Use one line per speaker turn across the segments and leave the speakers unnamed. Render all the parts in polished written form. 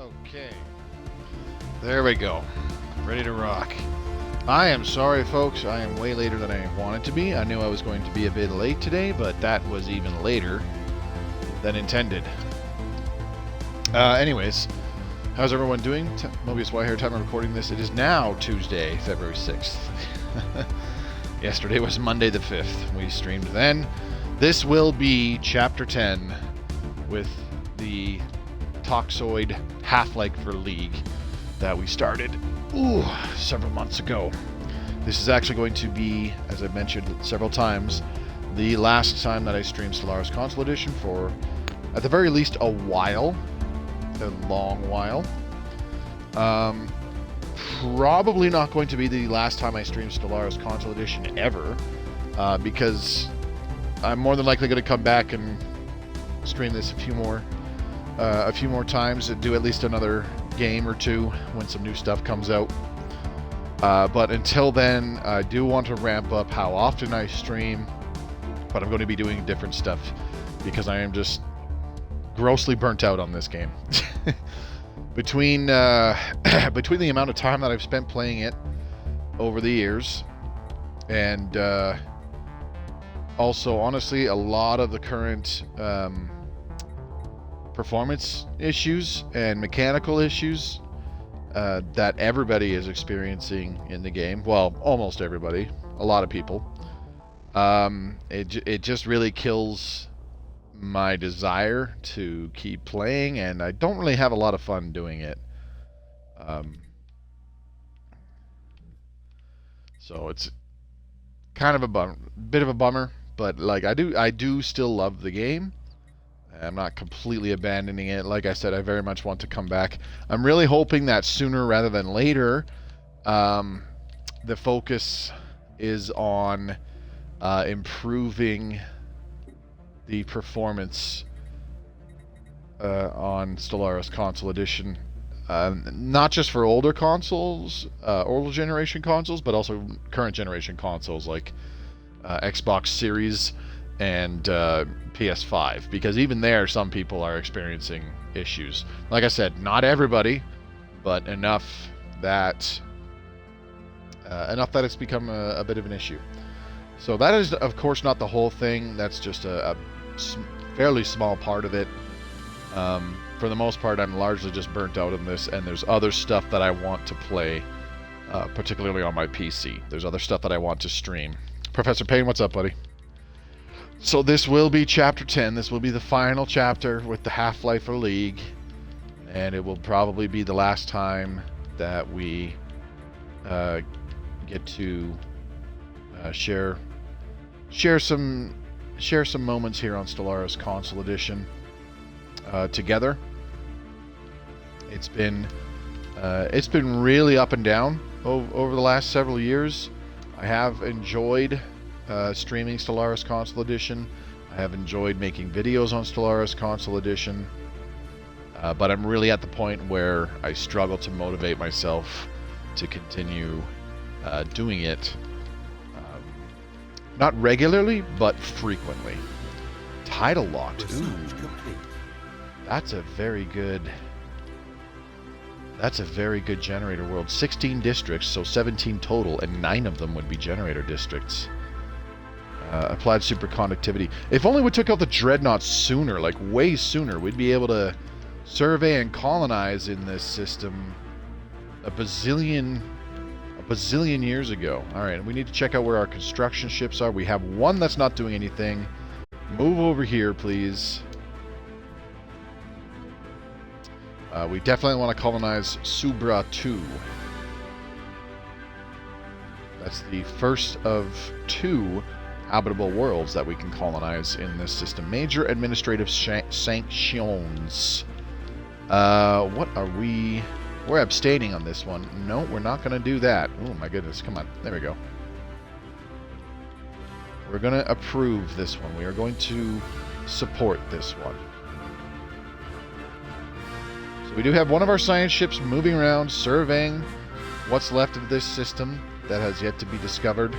Okay. There we go. Ready to rock. I am sorry, folks. I am way later than I wanted to be. I knew I was going to be a bit late today, but that was even later than intended. Anyways, how's everyone doing? Mobius Y here, time of recording this. It is now Tuesday, February 6th. Yesterday was Monday the 5th. We streamed then. This will be Chapter 10 with the Toxoid Half-Life for League that we started several months ago. This is actually going to be, as I've mentioned several times, the last time that I stream Stellaris Console Edition for, at the very least, a while. A long while. Probably not going to be the last time I stream Stellaris Console Edition ever, because I'm more than likely going to come back and stream this a few more times and do at least another game or two when some new stuff comes out. But until then, I do want to ramp up how often I stream, but I'm going to be doing different stuff because I am just grossly burnt out on this game. Between the amount of time that I've spent playing it over the years, and also, honestly, a lot of the current performance issues and mechanical issues that everybody is experiencing in the game. Well, almost everybody. A lot of people. It just really kills my desire to keep playing, and I don't really have a lot of fun doing it. So it's kind of a bit of a bummer, but like I do still love the game. I'm not completely abandoning it. Like I said, I very much want to come back. I'm really hoping that sooner rather than later, the focus is on improving the performance on Stellaris Console Edition, not just for older consoles, older generation consoles, but also current generation consoles like Xbox Series and PS5, because even there some people are experiencing issues. Like I said, not everybody, but enough that it's become a bit of an issue. So that is, of course, not the whole thing. That's just a fairly small part of it. For the most part, I'm largely just burnt out on this, and there's other stuff that I want to play, particularly on my PC. There's other stuff that I want to stream. Professor Payne, what's up, buddy? So this will be Chapter 10. This will be the final chapter with the Half-Life for League, and it will probably be the last time that we get to share some moments here on Stellaris Console Edition together. It's been really up and down over the last several years. I have enjoyed streaming Stellaris Console Edition. I have enjoyed making videos on Stellaris Console Edition, but I'm really at the point where I struggle to motivate myself to continue doing it. Not regularly, but frequently. Title locked. Ooh. That's a very good generator world. 16 districts, so 17 total, and 9 of them would be generator districts. Applied superconductivity. If only we took out the dreadnoughts sooner, like way sooner, we'd be able to survey and colonize in this system a bazillion years ago. Alright, we need to check out where our construction ships are. We have one that's not doing anything. Move over here, please. We definitely want to colonize Subra 2. That's the first of 2 habitable worlds that we can colonize in this system. Major administrative sanctions. What are we... We're abstaining on this one. No, we're not going to do that. Oh my goodness, come on. There we go. We're going to approve this one. We are going to support this one. So we do have one of our science ships moving around, surveying what's left of this system that has yet to be discovered,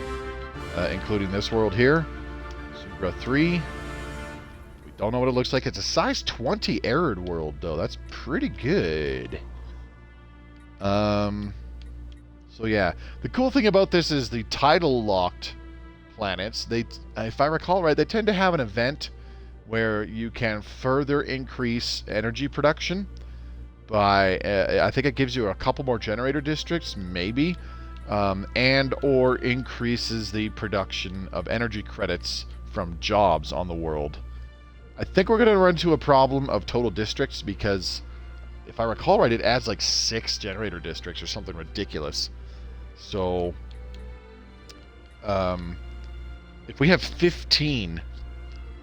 including this world here. Subra 3. We don't know what it looks like. It's a size 20 arid world, though. That's pretty good. So yeah, the cool thing about this is the tidal locked planets. They, if I recall right, they tend to have an event where you can further increase energy production by, I think it gives you a couple more generator districts, maybe, and or increases the production of energy credits from jobs on the world. I think we're going to run into a problem of total districts because, if I recall right, it adds like 6 generator districts or something ridiculous. So, if we have 15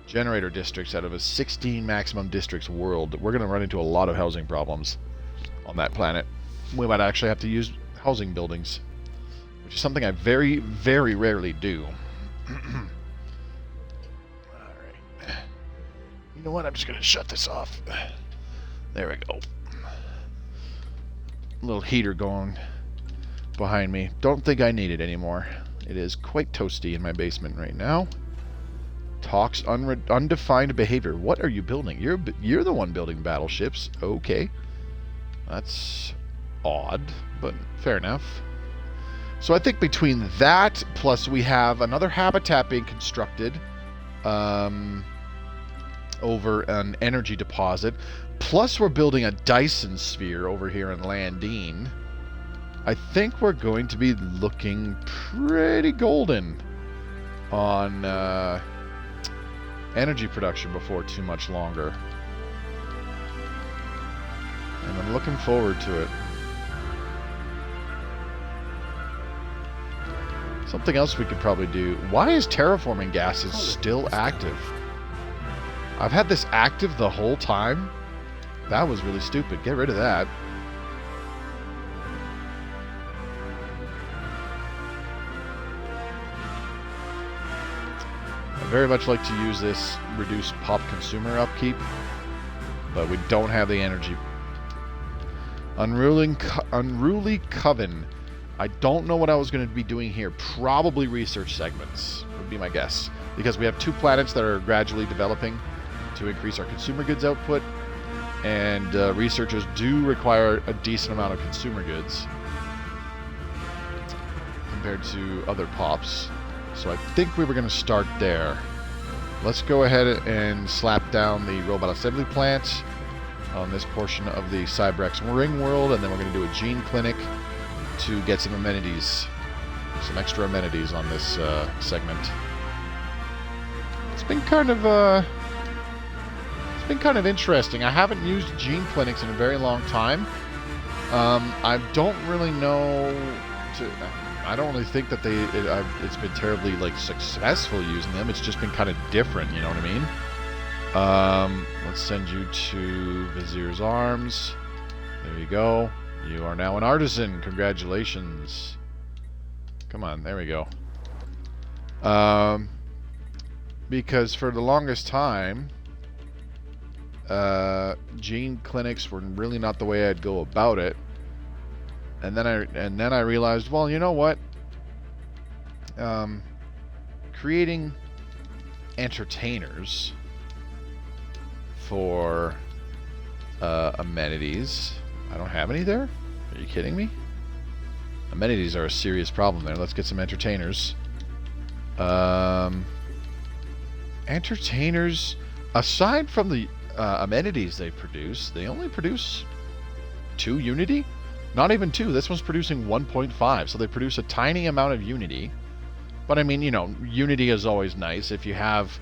generator districts out of a 16 maximum districts world, we're going to run into a lot of housing problems on that planet. We might actually have to use housing buildings, which is something I very, very rarely do. Alright. You know what? I'm just going to shut this off. There we go. Little heater going behind me. Don't think I need it anymore. It is quite toasty in my basement right now. Talks undefined behavior. What are you building? You're the one building battleships. Okay. That's odd, but fair enough. So I think between that, plus we have another habitat being constructed over an energy deposit, plus we're building a Dyson sphere over here in Landine, I think we're going to be looking pretty golden on energy production before too much longer. And I'm looking forward to it. Something else we could probably do. Why is terraforming gases still active? I've had this active the whole time. That was really stupid. Get rid of that. I very much like to use this reduce pop consumer upkeep, but we don't have the energy. Unruly Coven. I don't know what I was going to be doing here. Probably research segments would be my guess, because we have 2 planets that are gradually developing to increase our consumer goods output, and researchers do require a decent amount of consumer goods compared to other pops. So I think we were going to start there. Let's go ahead and slap down the robot assembly plant on this portion of the Cybrex ring world, and then we're going to do a gene clinic to get some amenities, some extra amenities on this segment. It's been kind of interesting. I haven't used gene clinics in a very long time. I don't really know. I don't really think that it's been terribly like successful using them. It's just been kind of different. You know what I mean? Let's send you to Vizier's Arms. There you go. You are now an artisan. Congratulations. Come on, there we go. Because for the longest time, gene clinics were really not the way I'd go about it. And then I realized, well, you know what? Creating entertainers for amenities. I don't have any there? Are you kidding me? Amenities are a serious problem there. Let's get some entertainers. Entertainers, aside from the amenities they produce, they only produce 2 Unity? Not even 2. This one's producing 1.5, so they produce a tiny amount of Unity. But I mean, you know, Unity is always nice. If you have,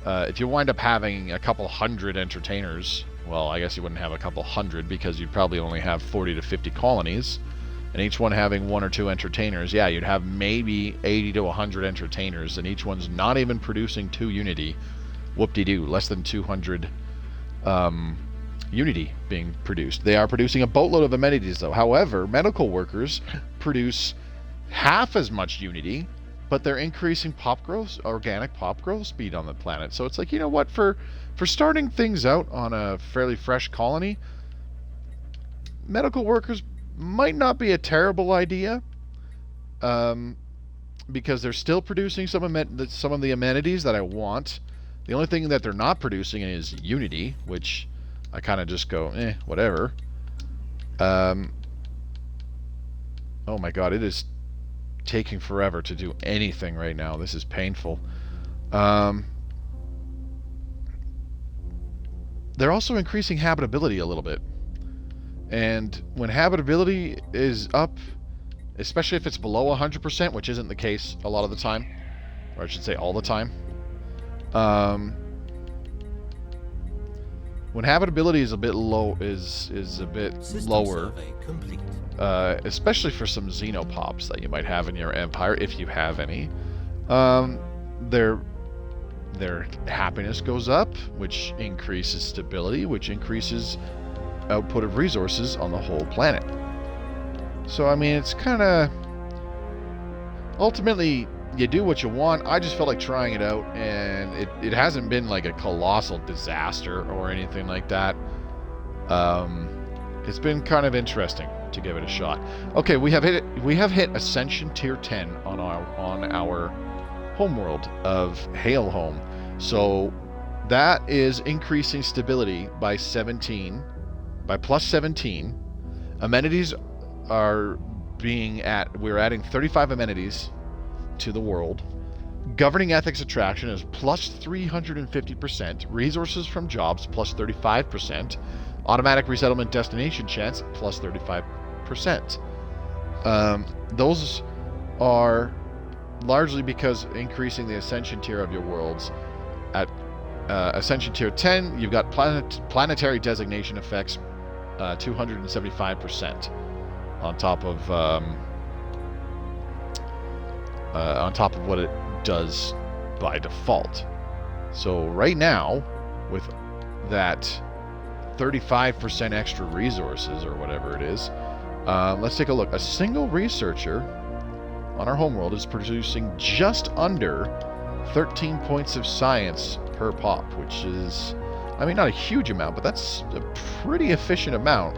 if you wind up having a couple hundred entertainers, well, I guess you wouldn't have a couple hundred because you'd probably only have 40 to 50 colonies, and each one having 1 or 2 entertainers. Yeah, you'd have maybe 80 to 100 entertainers, and each one's not even producing 2 Unity. Whoop-de-doo, less than 200 Unity being produced. They are producing a boatload of amenities, though. However, medical workers produce half as much Unity, but they're increasing pop growth, organic pop growth speed on the planet. So it's like, you know what, for starting things out on a fairly fresh colony, medical workers might not be a terrible idea, because they're still producing some of the amenities that I want. The only thing that they're not producing is Unity, which I kind of just go, whatever. Oh my god, it is taking forever to do anything right now. This is painful. They're also increasing habitability a little bit. And when habitability is up, especially if it's below 100%, which isn't the case a lot of the time, or I should say all the time, when habitability is a bit low, is a bit lower, especially for some xenopops that you might have in your empire, if you have any, their happiness goes up, which increases stability, which increases output of resources on the whole planet. So I mean, it's kind of ultimately you do what you want. I just felt like trying it out, and it hasn't been like a colossal disaster or anything like that. It's been kind of interesting to give it a shot. Okay, we have hit Ascension Tier 10 on our homeworld of Hailhome. So that is increasing stability by plus 17. Amenities are we're adding 35 amenities to the world. Governing ethics attraction is plus 350%. Resources from jobs plus 35%. Automatic resettlement destination chance plus 35%. Those are largely because increasing the Ascension tier of your worlds. At Ascension tier 10, you've got planetary designation effects 275% on top of what it does by default. So right now, with that 35% extra resources or whatever it is, let's take a look. A single researcher on our homeworld is producing just under 13 points of science per pop, which is, I mean, not a huge amount, but that's a pretty efficient amount.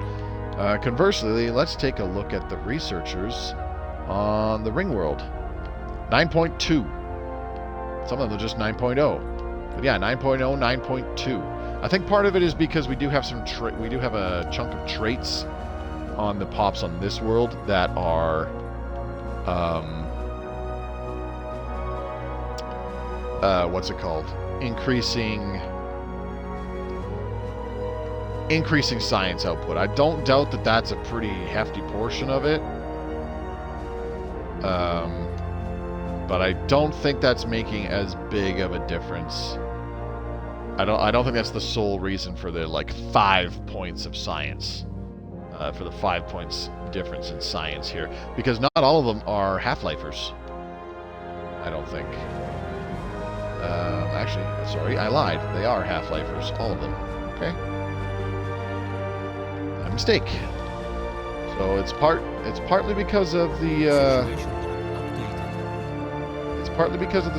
Conversely, let's take a look at the researchers on the ring world. 9.2. Some of them are just 9.0. But yeah, 9.0, 9.2. I think part of it is because we do have a chunk of traits on the pops on this world that are what's it called? Increasing science output. I don't doubt that that's a pretty hefty portion of it. But I don't think that's making as big of a difference. I don't think that's the sole reason for the 5 points of science. For the 5 points difference in science here, because not all of them are half-lifers. I don't think. Actually, sorry, I lied. They are half-lifers, all of them. Okay. A mistake. So it's partly because of the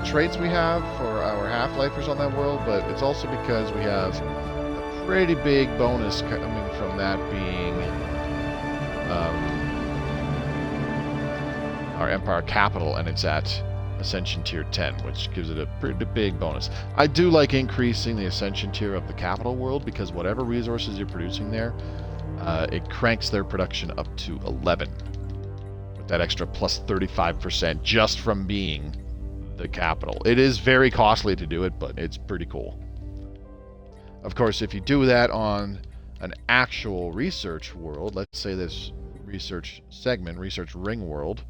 traits we have for our half-lifers on that world, but it's also because we have a pretty big bonus coming from that being our Empire capital, and it's at Ascension Tier 10, which gives it a pretty big bonus. I do like increasing the Ascension Tier of the capital world, because whatever resources you're producing there, it cranks their production up to 11. With that extra plus 35% just from being the capital. It is very costly to do it, but it's pretty cool. Of course, if you do that on an actual research world, let's say this research segment, research ring world,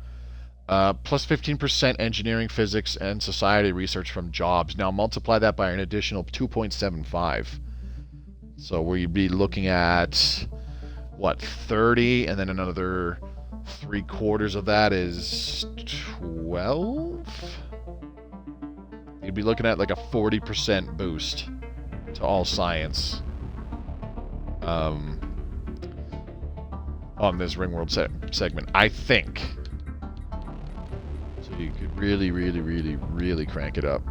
plus 15% engineering, physics, and society research from jobs. Now multiply that by an additional 2.75. So we'd be looking at, what, 30, and then another 3/4 of that is 12? You'd be looking at like a 40% boost to all science on this Ringworld segment, I think. So you could really crank it up.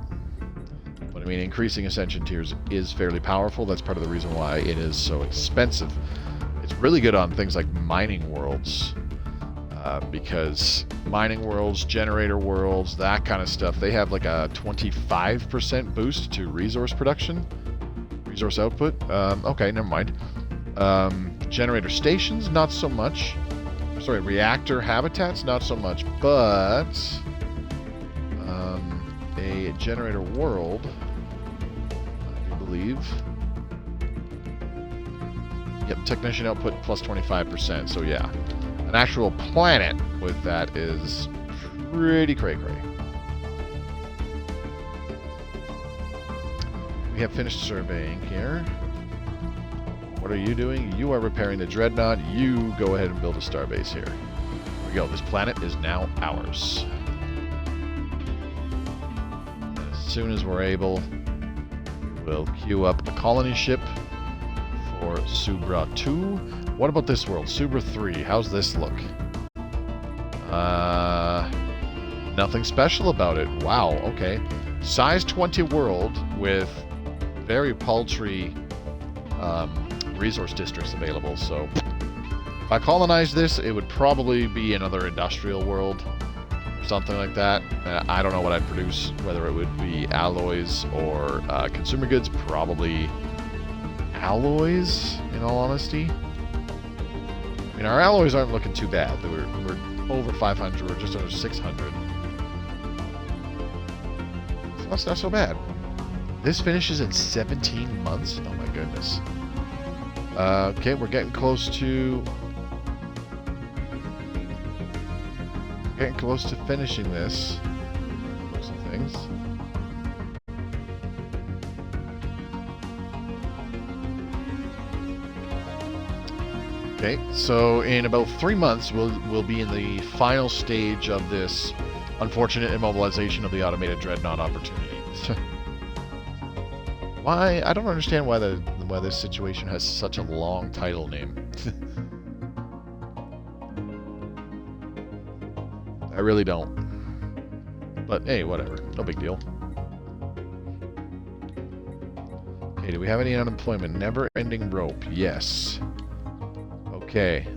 But I mean, increasing Ascension tiers is fairly powerful. That's part of the reason why it is so expensive. It's really good on things like mining worlds. because mining worlds, generator worlds, that kind of stuff, they have like a 25% boost to resource production, resource output. Okay, never mind. Generator stations, not so much. Sorry, reactor habitats, not so much. But a generator world, I believe. Yep, technician output plus 25%. So yeah, an actual planet with that is pretty cray-cray. We have finished surveying here. What are you doing? You are repairing the Dreadnought. You go ahead and build a starbase here. Here we go. This planet is now ours. And as soon as we're able, we'll queue up a colony ship for Subra 2. What about this world? Subra 3. How's this look? Nothing special about it. Wow, okay. Size 20 world with very paltry resource districts available, so if I colonize this, it would probably be another industrial world or something like that. I don't know what I'd produce, whether it would be alloys or consumer goods. Probably alloys, in all honesty. I mean, our alloys aren't looking too bad. We're over 500, we're just under 600. So that's not so bad. This finishes in 17 months? Oh my goodness. Okay, we're getting close to finishing this. Some things. Okay, so in about 3 months, we'll be in the final stage of this unfortunate immobilization of the automated Dreadnought opportunity. Why? I don't understand why this situation has such a long title name. I really don't. But hey, whatever. No big deal. Okay, do we have any unemployment? Never-ending rope. Yes. Okay.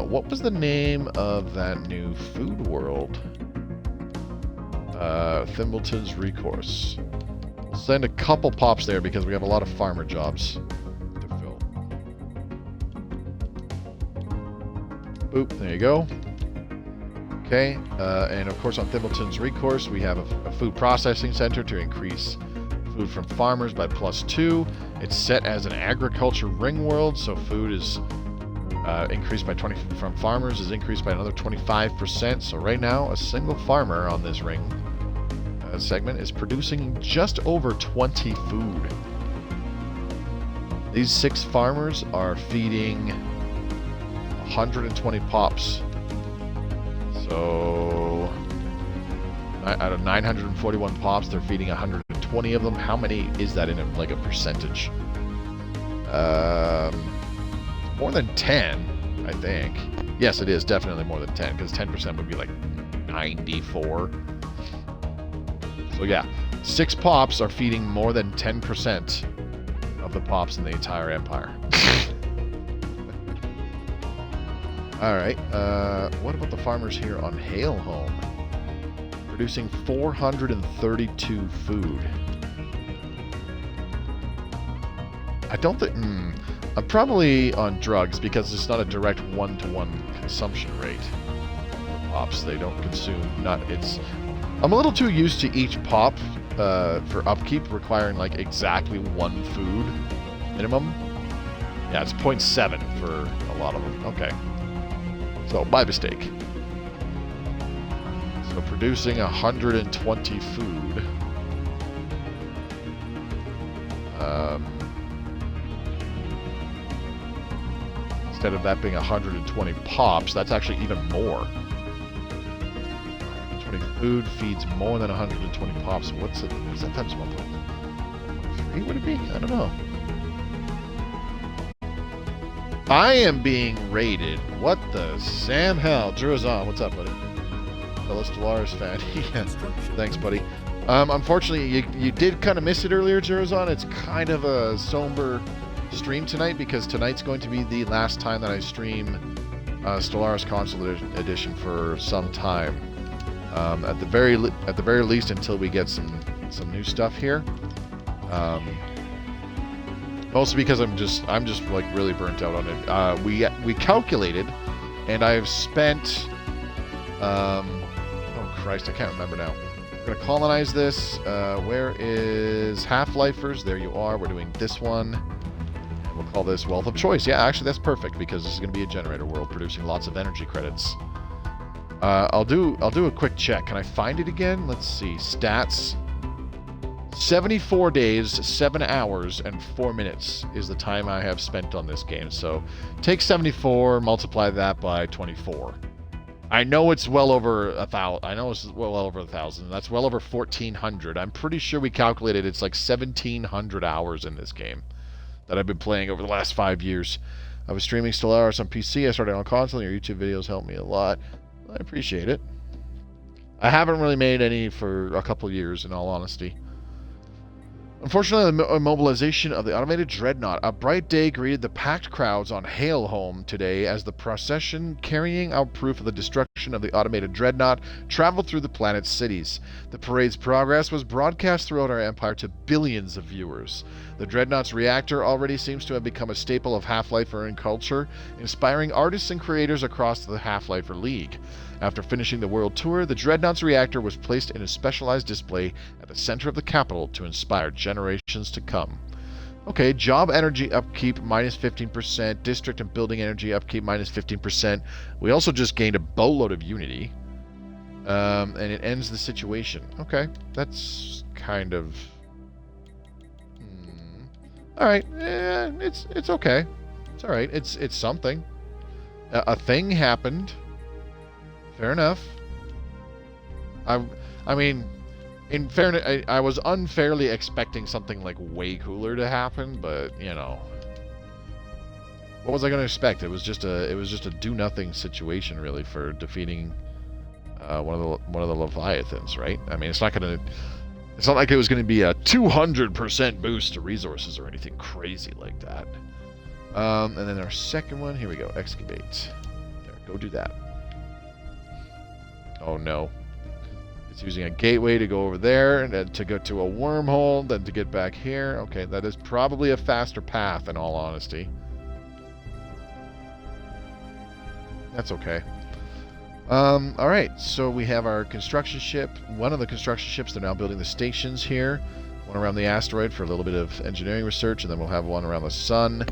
What was the name of that new food world? Thimbleton's Recourse. We'll send a couple pops there because we have a lot of farmer jobs to fill. Boop, there you go. Okay, and of course on Thimbleton's Recourse we have a food processing center to increase food from farmers by +2. It's set as an agriculture ring world, so food is increased by 20 from farmers is increased by another 25%. So right now a single farmer on this ring segment is producing just over 20 food. These 6 farmers are feeding 120 pops. So out of 941 pops, they're feeding 120 of them. How many is that in like a percentage? More than 10, I think. Yes, it is definitely more than 10, because 10% would be like 94. So yeah, 6 pops are feeding more than 10% of the pops in the entire empire. Alright, what about the farmers here on Hailhome? Producing 432 food. I don't think... I'm probably on drugs because it's not a direct one-to-one consumption rate. Pops, they don't consume... I'm a little too used to each pop for upkeep requiring like exactly 1 food minimum. Yeah, it's 0.7 for a lot of them. Okay. So, my mistake. So, producing 120 food. Instead of that being 120 pops, that's actually even more. 20 food feeds more than 120 pops. What's that times 1.3 would it be? I don't know. I am being raided. What the Sam hell? Drew's on. What's up, buddy? Fellow Stellaris fan. Yeah. Thanks, buddy. Unfortunately, you did kind of miss it earlier, Jerzon. It's kind of a somber stream tonight because tonight's going to be the last time that I stream Stellaris Console Edition for some time. At the very least, until we get some new stuff here. Mostly because I'm just like really burnt out on it. We calculated, and I've spent. Oh Christ, I can't remember now. We're gonna colonize this. Where is Half-Lifers? There you are. We're doing this one. And we'll call this Wealth of Choice. Yeah, actually that's perfect because this is gonna be a generator world producing lots of energy credits. I'll do a quick check. Can I find it again? Let's see. Stats. 74 days, 7 hours, and 4 minutes is the time I have spent on this game. So take 74, multiply that by 24. I know it's well over 1,000. I know it's well over 1,000. That's well over 1,400. I'm pretty sure we calculated it's like 1,700 hours in this game that I've been playing over the last 5 years. I was streaming Stellaris on PC. I started on console. Your YouTube videos helped me a lot. I appreciate it. I haven't really made any for a couple years, in all honesty. Unfortunately, the immobilization of the automated dreadnought. A bright day greeted the packed crowds on Haleholm today as the procession carrying out proof of the destruction of the automated dreadnought traveled through the planet's cities. The parade's progress was broadcast throughout our empire to billions of viewers. The dreadnought's reactor already seems to have become a staple of Half-Lifer culture, inspiring artists and creators across the Half-Lifer League. After finishing the world tour, the Dreadnought's reactor was placed in a specialized display at the center of the capital to inspire generations to come. Okay, job energy upkeep minus 15%, district and building energy upkeep minus 15%. We also just gained a boatload of unity. And it ends the situation. Okay, that's kind of... Alright, it's okay. It's alright, it's something. A thing happened. Fair enough. I mean, in fairness, I was unfairly expecting something like way cooler to happen, but you know, what was I going to expect? It was just a do nothing situation really for defeating one of the Leviathans, right? I mean, it's not like it was going to be a 200% boost to resources or anything crazy like that. And then our second one, here we go, excavate. There, go do that. Oh no. It's using a gateway to go over there, and then to go to a wormhole, then to get back here. Okay, that is probably a faster path, in all honesty. That's okay. Alright, so we have our construction ship. One of the construction ships, they're now building the stations here. One around the asteroid for a little bit of engineering research, and then we'll have one around the sun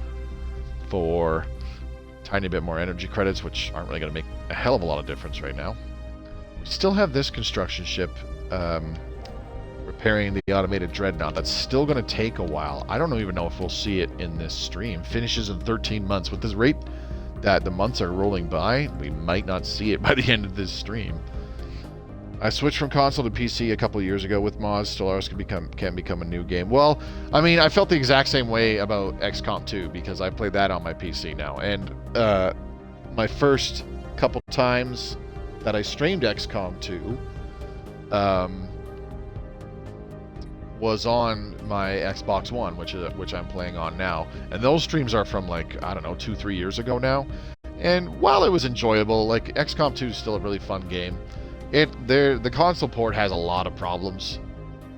for a tiny bit more energy credits, which aren't really going to make a hell of a lot of difference right now. Still have this construction ship repairing the automated dreadnought. That's still going to take a while. I don't even know if we'll see it in this stream. Finishes in 13 months. With this rate that the months are rolling by, we might not see it by the end of this stream. I switched from console to PC a couple years ago with mods. Stellaris can become a new game. Well, I mean, I felt the exact same way about XCOM 2 because I played that on my PC now. And my first couple times that I streamed XCOM 2 was on my Xbox One, which I'm playing on now. And those streams are from like, I don't know, 2-3 years ago now. And while it was enjoyable, like XCOM 2 is still a really fun game. The console port has a lot of problems.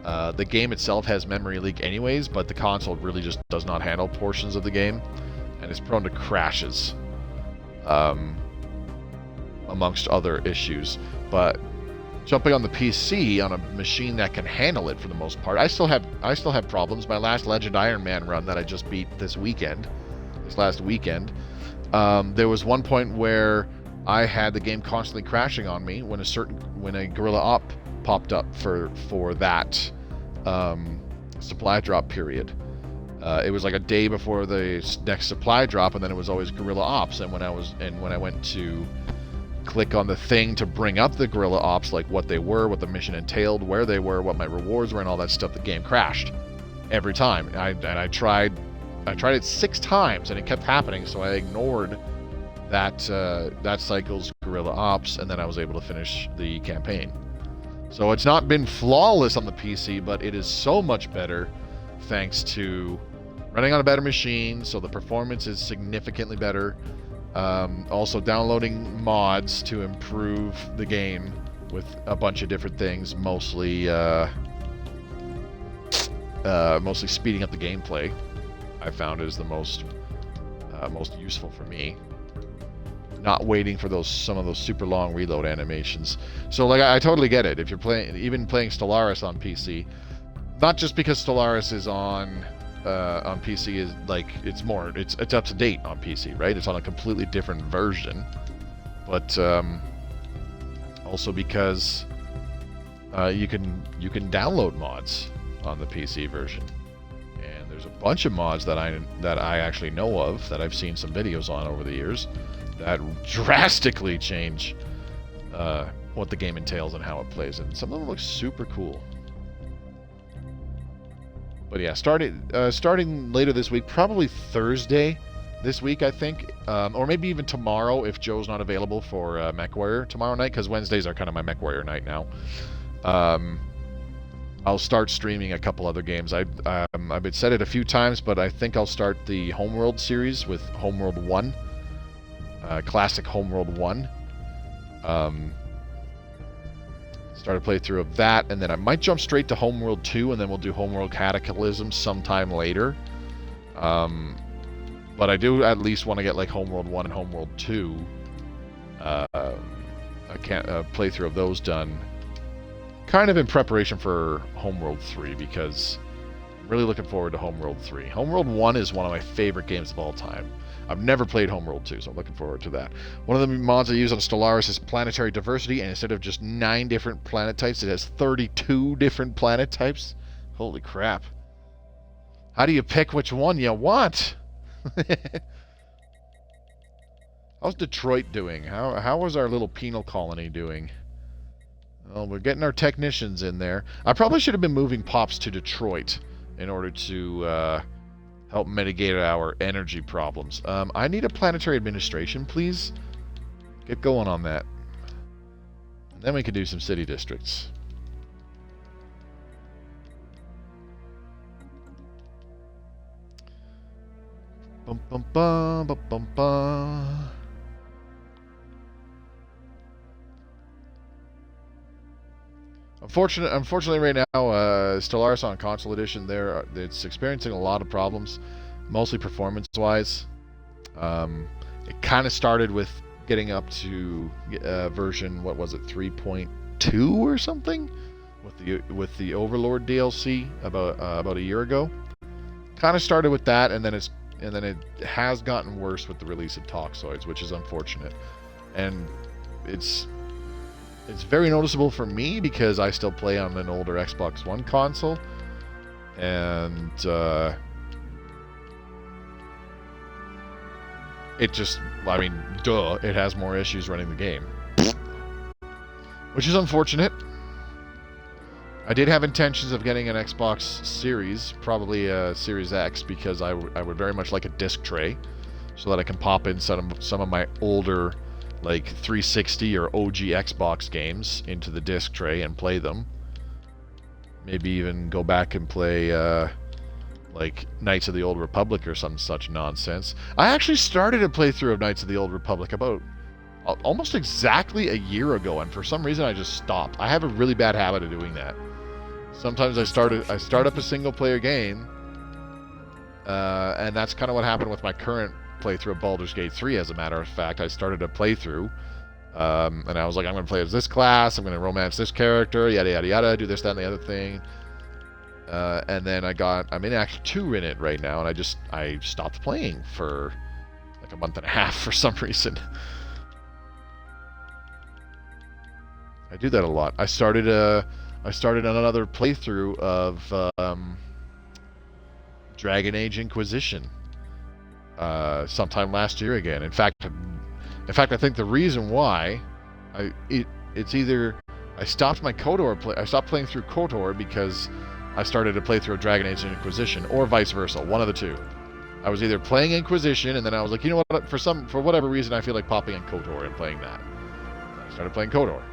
The game itself has memory leak anyways, but the console really just does not handle portions of the game, and it's prone to crashes. Amongst other issues, but jumping on the PC on a machine that can handle it for the most part, I still have problems. My last Legend Iron Man run that I just beat this last weekend, there was one point where I had the game constantly crashing on me when a Gorilla Op popped up for that supply drop period. It was like a day before the next supply drop, and then it was always Gorilla Ops. And when I went to click on the thing to bring up the Gorilla Ops, like what they were, what the mission entailed, where they were, what my rewards were, and all that stuff, the game crashed every time. I tried it 6 times, and it kept happening. So I ignored that cycle's Gorilla Ops, and then I was able to finish the campaign. So it's not been flawless on the PC, but it is so much better thanks to running on a better machine. So the performance is significantly better. Also downloading mods to improve the game with a bunch of different things, mostly speeding up the gameplay. I found is the most useful for me. Not waiting for some of those super long reload animations. So like I totally get it. If you're playing Stellaris on PC, not just because Stellaris is on PC is like it's up to date on PC, right? It's on a completely different version, but also because you can download mods on the PC version, and there's a bunch of mods that I actually know of that I've seen some videos on over the years that drastically change what the game entails and how it plays, and some of them look super cool. But yeah, starting later this week, probably Thursday this week, I think, or maybe even tomorrow if Joe's not available for MechWarrior tomorrow night, because Wednesdays are kind of my MechWarrior night now. I'll start streaming a couple other games. I've been said it a few times, but I think I'll start the Homeworld series with Homeworld 1. Classic Homeworld 1. Start a playthrough of that, and then I might jump straight to Homeworld 2, and then we'll do Homeworld Cataclysm sometime later. But I do at least want to get like Homeworld 1 and Homeworld 2 playthrough of those done, kind of in preparation for Homeworld 3, because I'm really looking forward to Homeworld 3. Homeworld 1 is one of my favorite games of all time. I've never played Homeworld 2, so I'm looking forward to that. One of the mods I use on Stellaris is planetary diversity, and instead of just 9 different planet types, it has 32 different planet types. Holy crap. How do you pick which one you want? How's Detroit doing? How was our little penal colony doing? Well, we're getting our technicians in there. I probably should have been moving Pops to Detroit in order to help mitigate our energy problems. I need a planetary administration, please. Get going on that. And then we can do some city districts. Bum, bum, bum, bum, bum, bum. Unfortunately, right now, Stellaris on Console Edition, it's experiencing a lot of problems, mostly performance-wise. It kind of started with getting up to version, what was it, 3.2 or something, with the Overlord DLC about a year ago. Kind of started with that, and then it has gotten worse with the release of Toxoids, which is unfortunate, and it's very noticeable for me because I still play on an older Xbox One console, and it just, I mean, duh, it has more issues running the game, which is unfortunate. I did have intentions of getting an Xbox Series, probably a Series X, because I would very much like a disc tray so that I can pop in some of my older, like 360 or OG Xbox games into the disc tray and play them. Maybe even go back and play like Knights of the Old Republic or some such nonsense. I actually started a playthrough of Knights of the Old Republic about almost exactly a year ago, and for some reason I just stopped. I have a really bad habit of doing that. Sometimes I start up a single player game, and that's kind of what happened with my current playthrough of Baldur's Gate 3, as a matter of fact. I started a playthrough, and I was like, I'm going to play as this class, I'm going to romance this character, yada yada yada, do this, that, and the other thing. And then I'm in Act 2 in it right now, and I stopped playing for like a month and a half for some reason. I do that a lot. I started another playthrough of Dragon Age Inquisition sometime last year again. In fact, I think the reason why it's either I stopped playing through KOTOR because I started a playthrough of Dragon Age Inquisition, or vice versa, one of the two. I was either playing Inquisition, and then I was like, you know what, for whatever reason, I feel like popping in KOTOR and playing that. I started playing KOTOR.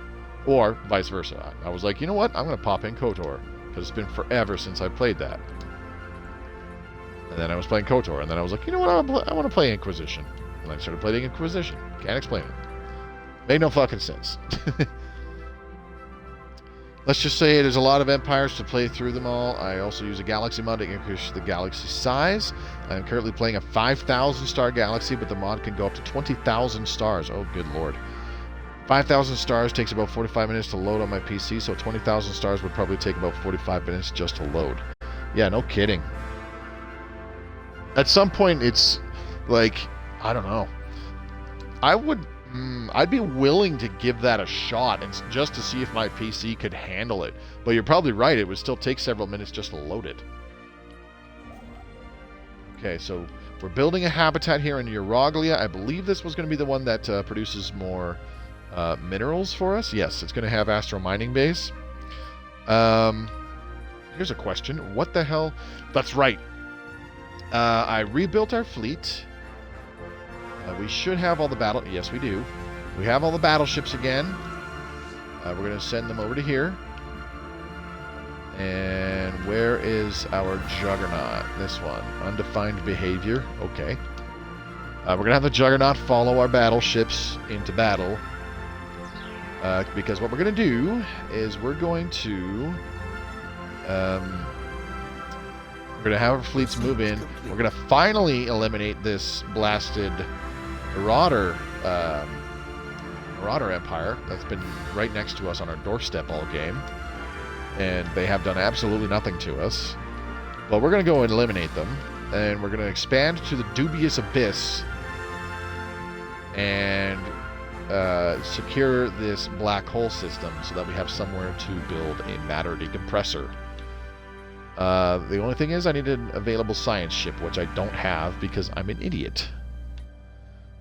Or vice versa. I was like, you know what, I'm going to pop in KOTOR, because it's been forever since I played that. And then I was playing KOTOR, and then I was like, you know what, I want to play Inquisition. And I started playing Inquisition. Can't explain it. Made no fucking sense. Let's just say there's a lot of empires to play through them all. I also use a galaxy mod to increase the galaxy size. I'm currently playing a 5,000 star galaxy, but the mod can go up to 20,000 stars. Oh, good lord. 5,000 stars takes about 45 minutes to load on my PC, so 20,000 stars would probably take about 45 minutes just to load. Yeah, no kidding. At some point, it's like, I don't know. I'd be willing to give that a shot and just to see if my PC could handle it. But you're probably right. It would still take several minutes just to load it. Okay, so we're building a habitat here in Euroglia. I believe this was going to be the one that produces more minerals for us. Yes, it's going to have Astro Mining Base. Here's a question. What the hell? That's right. I rebuilt our fleet. We should have all the battle... Yes, we do. We have all the battleships again. We're going to send them over to here. And where is our Juggernaut? This one. Undefined behavior. Okay. We're going to have the Juggernaut follow our battleships into battle. Because what we're going to do is we're going to... we're going to have our fleets move in. We're going to finally eliminate this blasted Marauder Empire that's been right next to us on our doorstep all game. And they have done absolutely nothing to us. But we're going to go and eliminate them. And we're going to expand to the Dubious Abyss. And secure this black hole system so that we have somewhere to build a matter decompressor. The only thing is I need an available science ship, which I don't have because I'm an idiot.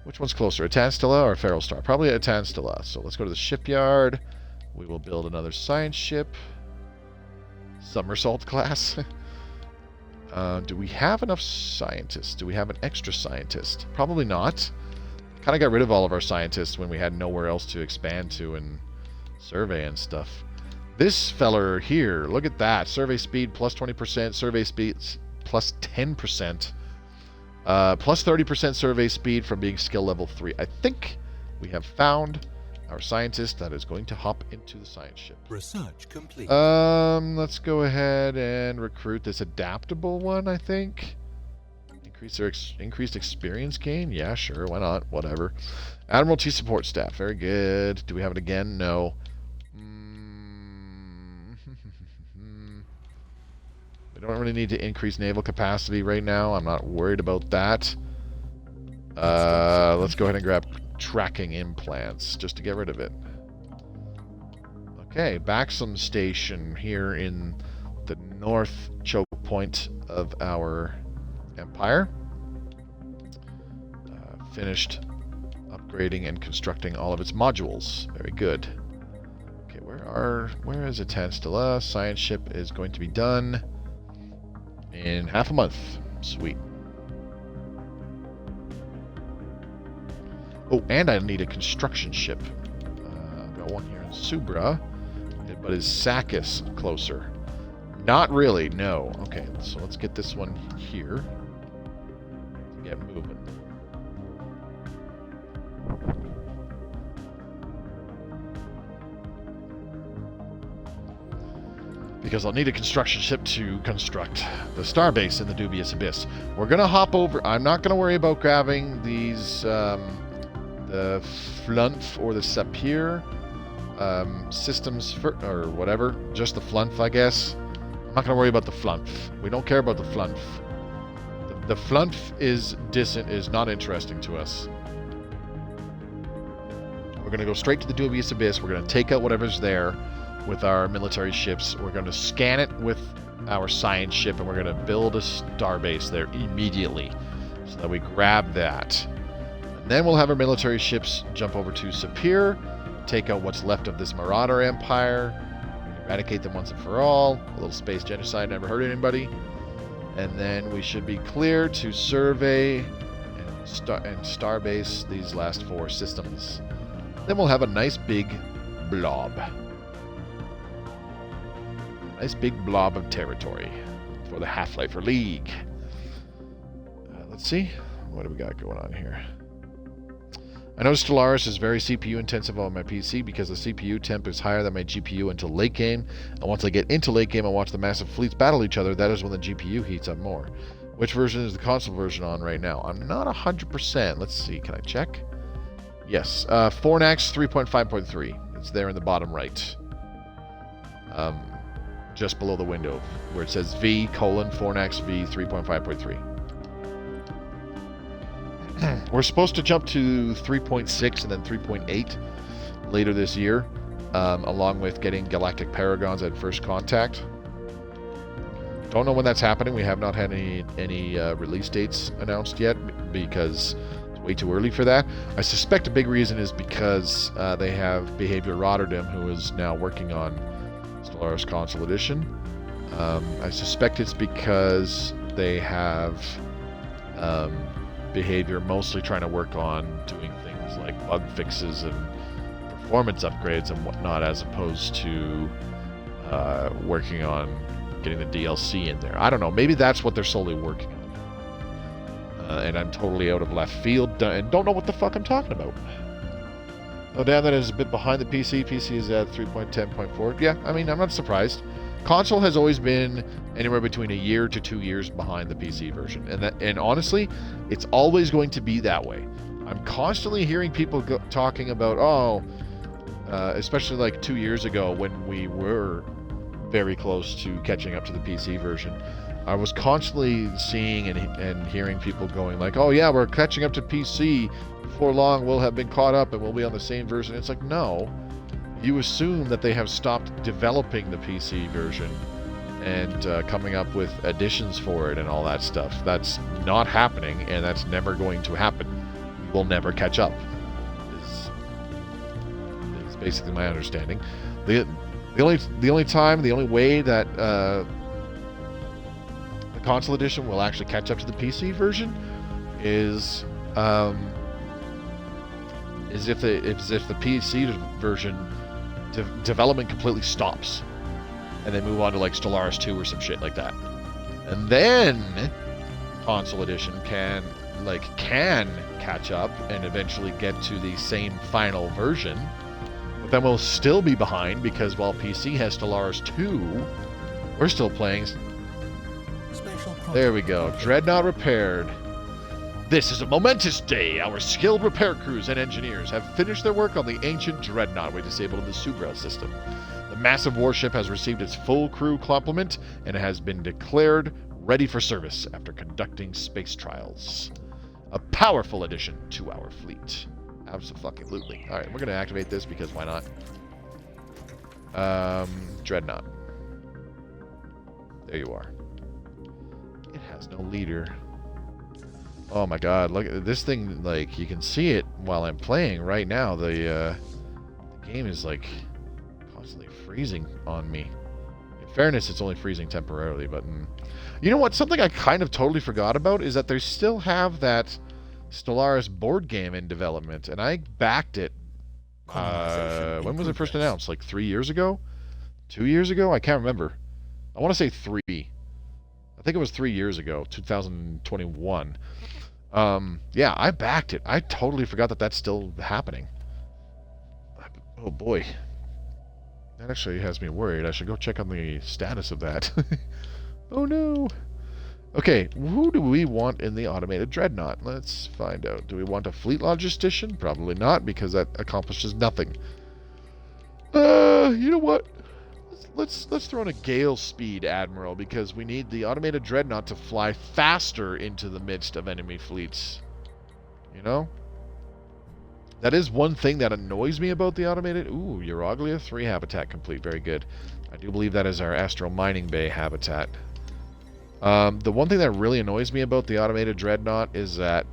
Which one's closer, a Tanstella or a Feral Star? Probably a Tanstella. So let's go to the shipyard. We will build another science ship. Somersault class. Do we have enough scientists? Do we have an extra scientist? Probably not. Kind of got rid of all of our scientists when we had nowhere else to expand to and survey and stuff. This feller here, look at that. Survey speed plus 20%, survey speed plus 10%. Plus 30% survey speed from being skill level 3. I think we have found our scientist that is going to hop into the science ship.
Research complete.
Let's go ahead and recruit this adaptable one, I think. Increase their increased experience gain? Yeah, sure, why not? Whatever. Admiralty support staff, very good. Do we have it again? No. We don't really need to increase naval capacity right now. I'm not worried about that. Let's go ahead and grab tracking implants just to get rid of it. Okay, Baxham Station here in the north choke point of our empire. Finished upgrading and constructing all of its modules. Very good. Okay, where is a Tanstella? Science ship is going to be done in half a month. Sweet. Oh, and I need a construction ship. I've got one here in Subra, but is Sakis closer? Not really, no. Okay, so let's get this one here. Get moving. Because I'll need a construction ship to construct the starbase in the Dubious Abyss. We're going to hop over. I'm not going to worry about grabbing these, the Flunf or the Sapir systems, or whatever. Just the Flunf, I guess. I'm not going to worry about the Flunf. We don't care about the Flunf. The Flunf is not interesting to us. We're going to go straight to the Dubious Abyss. We're going to take out whatever's there with our military ships. We're going to scan it with our science ship, and we're going to build a starbase there immediately so that we grab that. And then we'll have our military ships jump over to Sapir, take out what's left of this Marauder Empire, eradicate them once and for all. A little space genocide never hurt anybody. And then we should be clear to survey and starbase these last 4 systems. Then we'll have a nice big blob. Nice big blob of territory for the Half-Lifer League. Let's see. What do we got going on here? I know Stellaris is very CPU intensive on my PC because the CPU temp is higher than my GPU until late game, and once I get into late game and watch the massive fleets battle each other, that is when the GPU heats up more. Which version is the console version on right now? I'm not 100%. Let's see, can I check? Yes, Fornax 3.5.3. It's there in the bottom right. Just below the window, where it says V: Fornax V 3.5.3. We're supposed to jump to 3.6 and then 3.8 later this year, along with getting Galactic Paragons at first contact. Don't know when that's happening. We have not had any release dates announced yet because it's way too early for that. I suspect a big reason is because they have Behavior Rotterdam, who is now working on Stellaris Console Edition. I suspect it's because they have Behavior mostly trying to work on doing things like bug fixes and performance upgrades and whatnot, as opposed to working on getting the DLC in there. I don't know. Maybe that's what they're solely working on. And I'm totally out of left field and don't know what the fuck I'm talking about. Oh, damn, that is a bit behind the PC. PC is at 3.10.4. Yeah, I mean, I'm not surprised. Console has always been anywhere between a year to 2 years behind the PC version. And honestly, it's always going to be that way. I'm constantly hearing people talking about, especially like 2 years ago when we were very close to catching up to the PC version. I was constantly seeing and hearing people going like, oh yeah, we're catching up to PC. Before long, we'll have been caught up and we'll be on the same version. It's like, no. You assume that they have stopped developing the PC version and coming up with additions for it and all that stuff. That's not happening, and that's never going to happen. We'll never catch up. Is basically my understanding. The only way that the console edition will actually catch up to the PC version is if the PC version development completely stops and they move on to like Stellaris 2 or some shit like that, and then console edition can catch up and eventually get to the same final version. But then we'll still be behind because while PC has Stellaris 2, we're still playing. There we go. Dreadnought repaired. This is a momentous day. Our skilled repair crews and engineers have finished their work on the ancient Dreadnought we disabled in the Subra system. The massive warship has received its full crew complement and has been declared ready for service after conducting space trials. A powerful addition to our fleet. Absolutely. Alright, we're going to activate this because why not? Dreadnought. There you are. It has no leader. Oh my god, look at this thing, like, you can see it while I'm playing right now. The game is, like, constantly freezing on me. In fairness, it's only freezing temporarily, but... You know what? Something I kind of totally forgot about is that they still have that Stellaris board game in development, and I backed it. When was it first announced? Like 3 years ago? 2 years ago? I can't remember. I want to say 3. I think it was 3 years ago, 2021. Yeah, I backed it. I totally forgot that that's still happening. Oh boy. That actually has me worried. I should go check on the status of that. Oh no. Okay, who do we want in the automated dreadnought? Let's find out. Do we want a fleet logistician? Probably not, because that accomplishes nothing. You know what? Let's throw in a gale speed admiral, because we need the automated dreadnought to fly faster into the midst of enemy fleets. You know? That is one thing that annoys me about the automated... Ooh, Euroglia 3 habitat complete. Very good. I do believe that is our Astral Mining Bay habitat. The one thing that really annoys me about the automated dreadnought is that...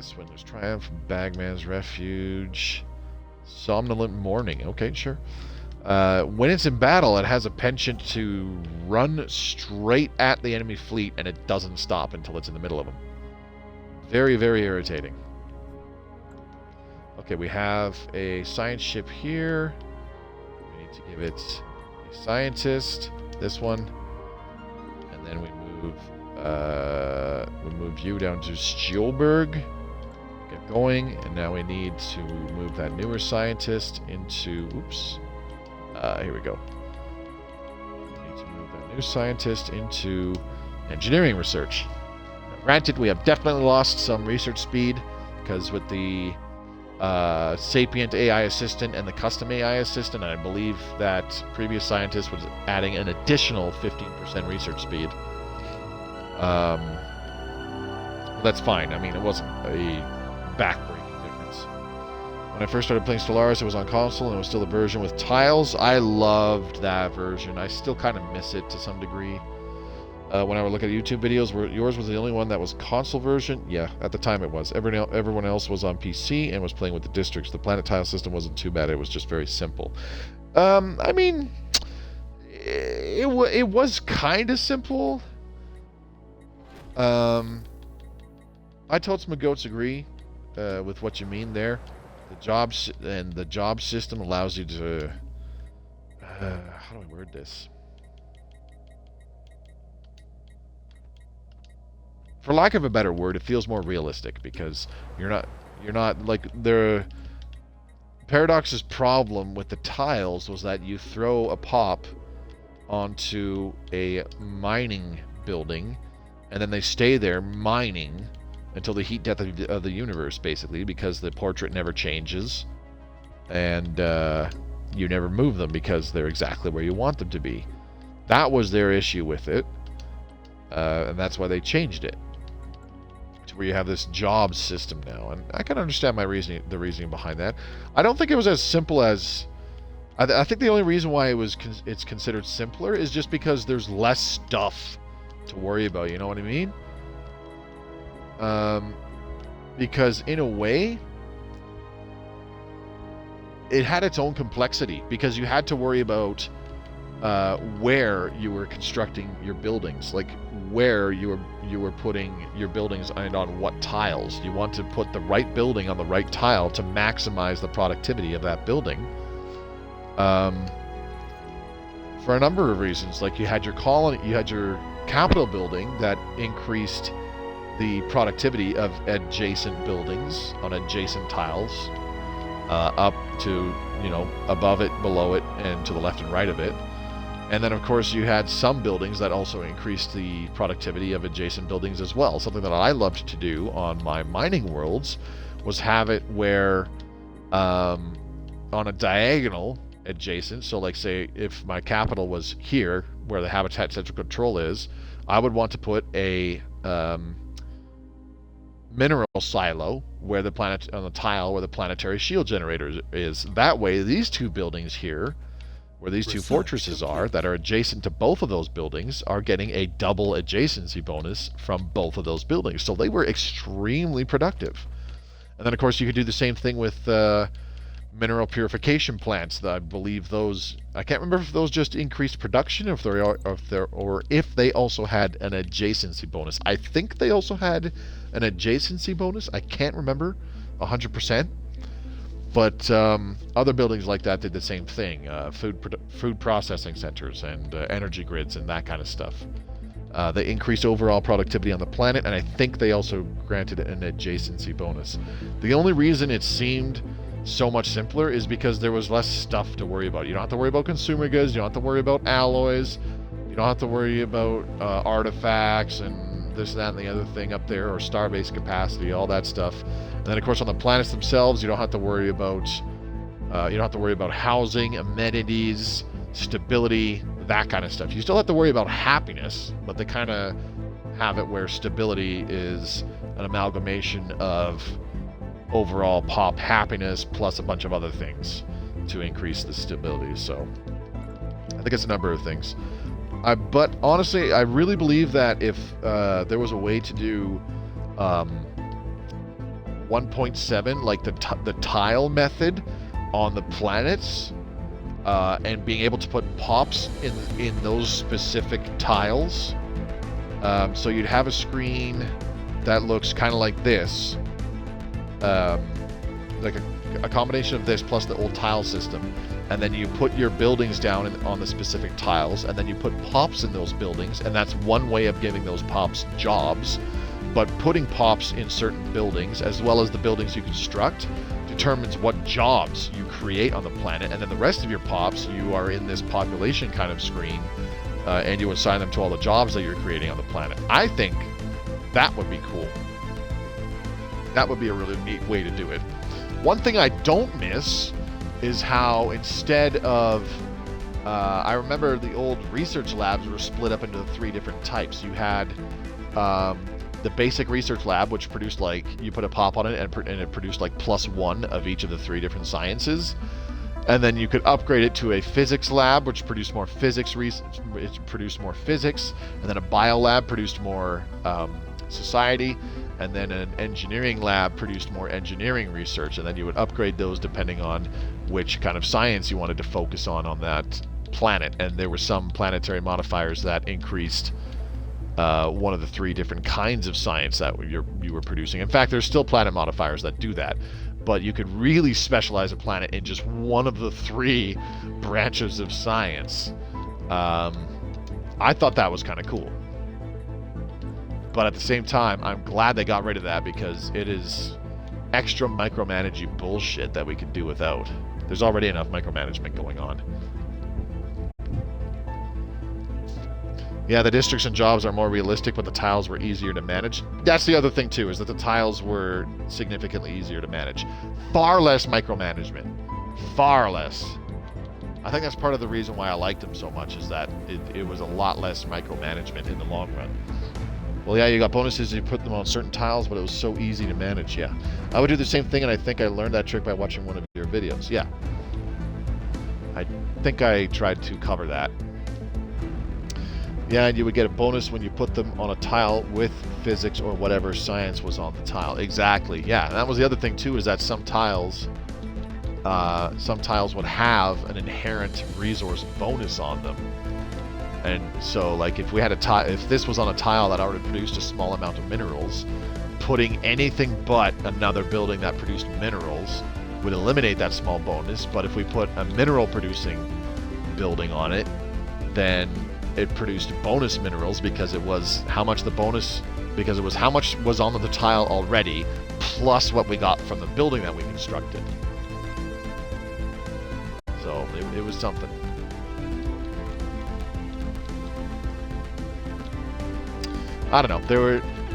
Swindler's Triumph, Bagman's Refuge... Somnolent Morning. Okay, sure. When it's in battle, it has a penchant to run straight at the enemy fleet, and it doesn't stop until it's in the middle of them. Very, very irritating. Okay, we have a science ship here. We need to give it a scientist. This one. And then we move you down to Spielberg. get going, and now we need to move that newer scientist into, oops, here we go. We need to move that new scientist into engineering research. Now, granted, we have definitely lost some research speed, because with the Sapient AI Assistant and the Custom AI Assistant, I believe that previous scientist was adding an additional 15% research speed. That's fine. I mean, it wasn't a backbreaking difference. When I first started playing Stellaris, it was on console, and it was still a version with tiles. I loved that version. I still kind of miss it to some degree. When I would look at YouTube videos, yours was the only one that was console version. Yeah, at the time it was. Everyone else was on PC and was playing with the districts. The planet tile system wasn't too bad. It was just very simple. I mean, it was kind of simple. I told some goats agree with what you mean there. The job system allows you to how do I word this? For lack of a better word, it feels more realistic, because you're not like the Paradox's problem with the tiles was that you throw a pop onto a mining building, and then they stay there mining until the heat death of the universe, basically, because the portrait never changes, and you never move them because they're exactly where you want them to be. That was their issue with it, and that's why they changed it to where you have this job system now. And I can understand the reasoning behind that. I don't think it was as simple as... I think the only reason why it's considered simpler is just because there's less stuff to worry about, you know what I mean? Because in a way, it had its own complexity, because you had to worry about where you were constructing your buildings, like where you were putting your buildings and on what tiles. You want to put the right building on the right tile to maximize the productivity of that building. For a number of reasons, like you had your capital building that increased the productivity of adjacent buildings on adjacent tiles, up to, above it, below it, and to the left and right of it. And then, of course, you had some buildings that also increased the productivity of adjacent buildings as well. Something that I loved to do on my mining worlds was have it where, on a diagonal adjacent, so like say if my capital was here, where the Habitat Central Control is, I would want to put a mineral silo where the planet on the tile where the planetary shield generator is. That way, these two buildings here, where these two fortresses are, that are adjacent to both of those buildings, are getting a double adjacency bonus from both of those buildings. So they were extremely productive. And then, of course, you could do the same thing with mineral purification plants. I believe those, I can't remember if those just increased production, or if they also had an adjacency bonus. I think they also had an adjacency bonus. I can't remember 100%. But other buildings like that did the same thing. Food processing centers and energy grids and that kind of stuff. They increased overall productivity on the planet, and I think they also granted an adjacency bonus. The only reason it seemed so much simpler is because there was less stuff to worry about. You don't have to worry about consumer goods. You don't have to worry about alloys. You don't have to worry about artifacts and this, that, and the other thing up there, or starbase capacity, all that stuff. And then, of course, on the planets themselves, you don't have to worry about housing, amenities, stability, that kind of stuff. You still have to worry about happiness, but they kind of have it where stability is an amalgamation of overall pop happiness plus a bunch of other things to increase the stability. So I think it's a number of things. But honestly, I really believe that if there was a way to do 1.7, like the tile method on the planets, and being able to put pops in those specific tiles, so you'd have a screen that looks kind of like this, like a combination of this plus the old tile system, and then you put your buildings down on the specific tiles, and then you put pops in those buildings, and that's one way of giving those pops jobs. but putting pops in certain buildings, as well as the buildings you construct, determines what jobs you create on the planet, and then the rest of your pops, you are in this population kind of screen, and you assign them to all the jobs that you're creating on the planet. I think that would be cool. That would be a really neat way to do it. One thing I don't miss is how instead of... I remember the old research labs were split up into 3 different types. You had the basic research lab, which produced like, you put a pop on it and it produced like +1 of each of the 3 different sciences. And then you could upgrade it to a physics lab, which produced more physics and then a bio lab produced more society, and then an engineering lab produced more engineering research, and then you would upgrade those depending on which kind of science you wanted to focus on that planet. And there were some planetary modifiers that increased one of the 3 different kinds of science that you were producing. In fact, there's still planet modifiers that do that, but you could really specialize a planet in just one of the 3 branches of science. I thought that was kind of cool. But at the same time, I'm glad they got rid of that, because it is extra micromanaging bullshit that we could do without. There's already enough micromanagement going on. Yeah, the districts and jobs are more realistic, but the tiles were easier to manage. That's the other thing too, is that the tiles were significantly easier to manage. Far less micromanagement. Far less. I think that's part of the reason why I liked them so much, is that it was a lot less micromanagement in the long run. Well, yeah, you got bonuses if you put them on certain tiles, but it was so easy to manage, yeah. I would do the same thing, and I think I learned that trick by watching one of your videos, yeah. I think I tried to cover that. Yeah, and you would get a bonus when you put them on a tile with physics or whatever science was on the tile. Exactly, yeah. And that was the other thing, too, is that some tiles would have an inherent resource bonus on them. And so, like, if we had if this was on a tile that already produced a small amount of minerals, putting anything but another building that produced minerals would eliminate that small bonus. But if we put a mineral-producing building on it, then it produced bonus minerals, because it was how much was on the tile already, plus what we got from the building that we constructed. So it was something. I don't know.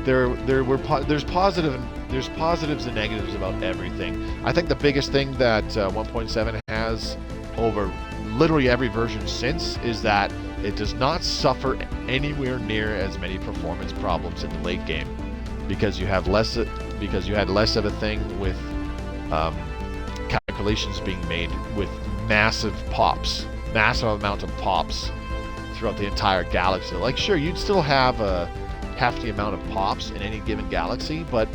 There's positives and negatives about everything. I think the biggest thing that 1.7 has over literally every version since is that it does not suffer anywhere near as many performance problems in the late game, because you had less of a thing with calculations being made with massive amount of pops throughout the entire galaxy. Like, sure, you'd still have a hefty amount of pops in any given galaxy, but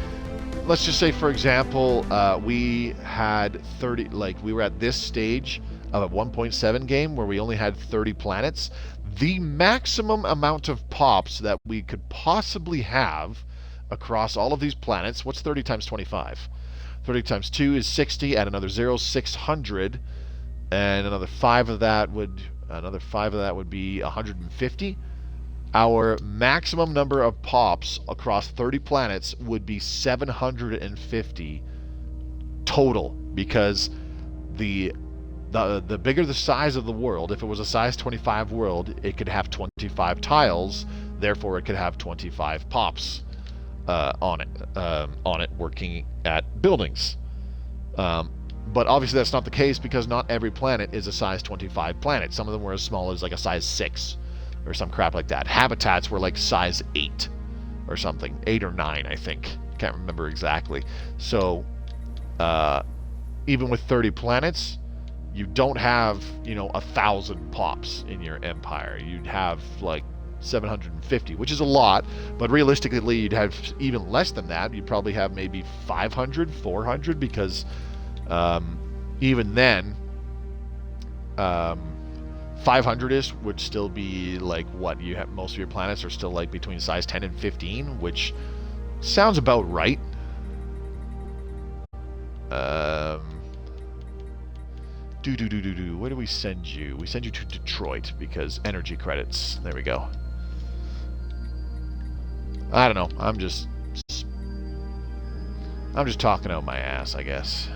let's just say, for example, we had 30, like, we were at this stage of a 1.7 game where we only had 30 planets. The maximum amount of pops that we could possibly have across all of these planets, what's 30 times 25? 30 times 2 is 60, add another 0, 600, and another 5 of that would be 150. Our maximum number of pops across 30 planets would be 750 total, because the bigger the size of the world, if it was a size 25 world, it could have 25 tiles, therefore it could have 25 pops on it working at buildings. But obviously that's not the case, because not every planet is a size 25 planet. Some of them were as small as like a size 6 or some crap like that. Habitats were like size 8 or something, 8 or 9, I think. Can't remember exactly. So even with 30 planets, you don't have, 1,000 pops in your empire. You'd have like 750, which is a lot, but realistically you'd have even less than that. You'd probably have maybe 500, 400, because even then 500-ish would still be like what you have. Most of your planets are still like between size 10 and 15, which sounds about right. Where do we send you? We send you to Detroit because energy credits. There we go. I don't know. I'm just I'm just talking out my ass, I guess.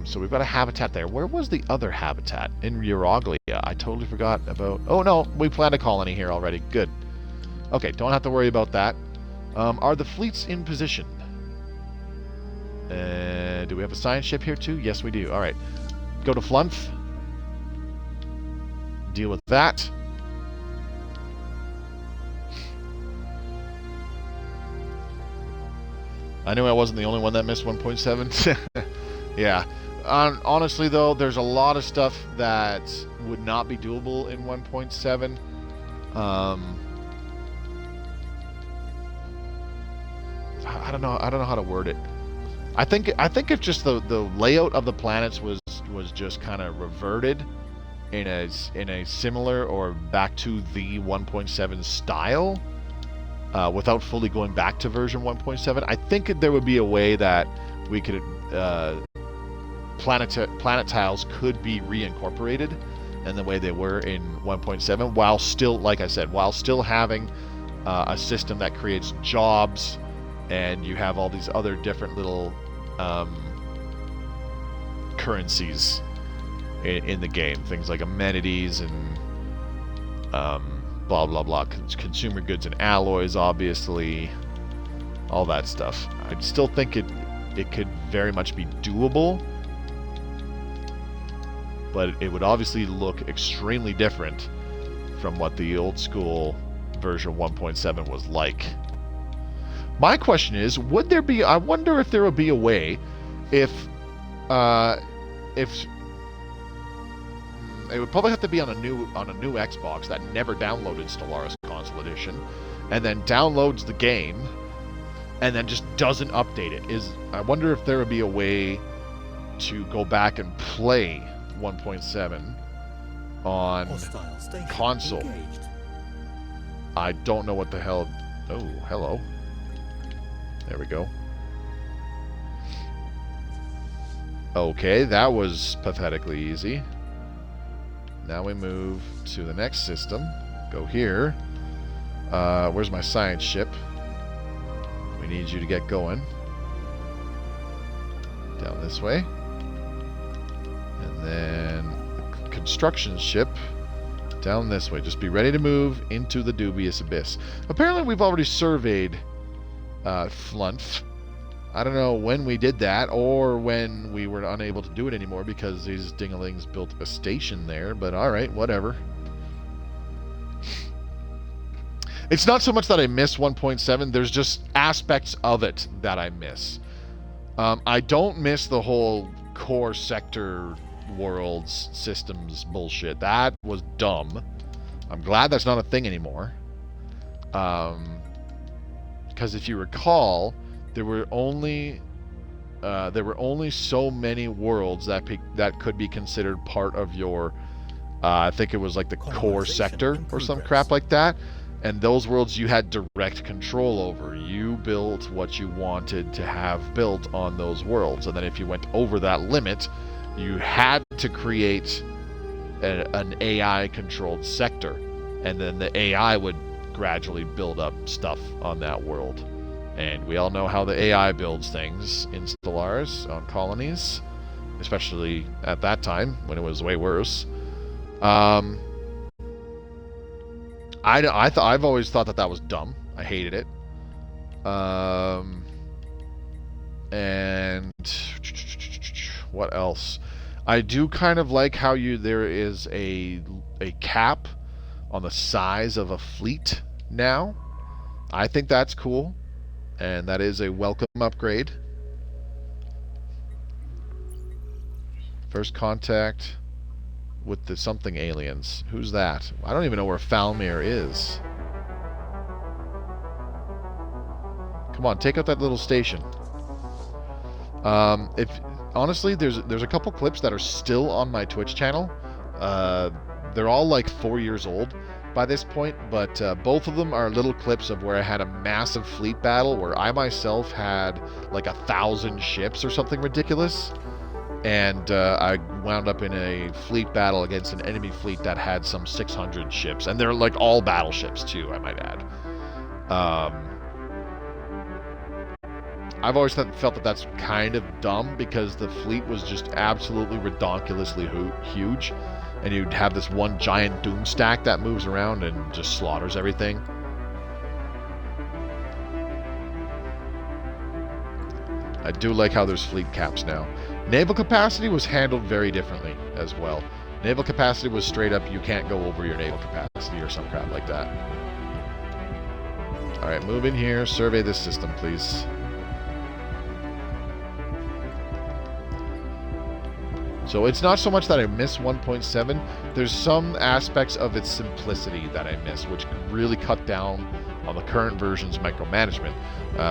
So we've got a habitat there. Where was the other habitat? In Euroglia. I totally forgot about... Oh, no. We planned a colony here already. Good. Okay, don't have to worry about that. Are the fleets in position? Do we have a science ship here, too? Yes, we do. All right. Go to Flunf. Deal with that. I knew I wasn't the only one that missed 1.7. Yeah. Honestly, though, there's a lot of stuff that would not be doable in 1.7. I don't know how to word it. I think if just the layout of the planets was just kind of reverted in a similar or back to the 1.7 style, without fully going back to version 1.7, I think there would be a way that we could planet tiles could be reincorporated in the way they were in 1.7, while still, like I said, while still having a system that creates jobs, and you have all these other different little currencies in the game, things like amenities and blah blah blah, consumer goods and alloys, obviously, all that stuff. I still think it could very much be doable, but it would obviously look extremely different from what the old school version 1.7 was like. My question is, would there be... I wonder if there would be a way if it would probably have to be on a new Xbox that never downloaded Stellaris Console Edition, and then downloads the game, and then just doesn't update it. I wonder if there would be a way to go back and play 1.7 on console. Engaged. I don't know what the hell... Oh, hello. There we go. Okay, that was pathetically easy. Now we move to the next system. Go here. Where's my science ship? We need you to get going. Down this way. And then construction ship down this way. Just be ready to move into the dubious abyss. Apparently we've already surveyed Flunf. I don't know when we did that, or when we were unable to do it anymore because these dingalings built a station there, but alright, whatever. It's not so much that I miss 1.7, there's just aspects of it that I miss. I don't miss the whole core sector worlds systems bullshit. That was dumb. I'm glad that's not a thing anymore. Because if you recall, there were only so many worlds that could be considered part of your I think it was like the core sector or some crap like that, and those worlds you had direct control over. You built what you wanted to have built on those worlds, and then if you went over that limit, you had to create an AI controlled sector, and then the AI would gradually build up stuff on that world. And we all know how the AI builds things in Stellaris on colonies, especially at that time when it was way worse. I've always thought that was dumb. I hated it. And what else? I do kind of like how there is a cap on the size of a fleet now. I think that's cool. And that is a welcome upgrade. First contact with the something aliens. Who's that? I don't even know where Falmir is. Come on, take out that little station. If honestly, there's a couple clips that are still on my Twitch channel. They're all like 4 years old by this point, but both of them are little clips of where I had a massive fleet battle where I myself had like 1,000 ships or something ridiculous, and I wound up in a fleet battle against an enemy fleet that had some 600 ships, and they're like all battleships too, I might add. I've always felt that that's kind of dumb because the fleet was just absolutely redonkulously huge, and you'd have this one giant doom stack that moves around and just slaughters everything. I do like how there's fleet caps now. Naval capacity was handled very differently as well. Naval capacity was straight up, you can't go over your naval capacity or some crap like that. Alright, move in here, survey this system, please. So it's not so much that I miss 1.7, there's some aspects of its simplicity that I miss, which really cut down on the current version's micromanagement,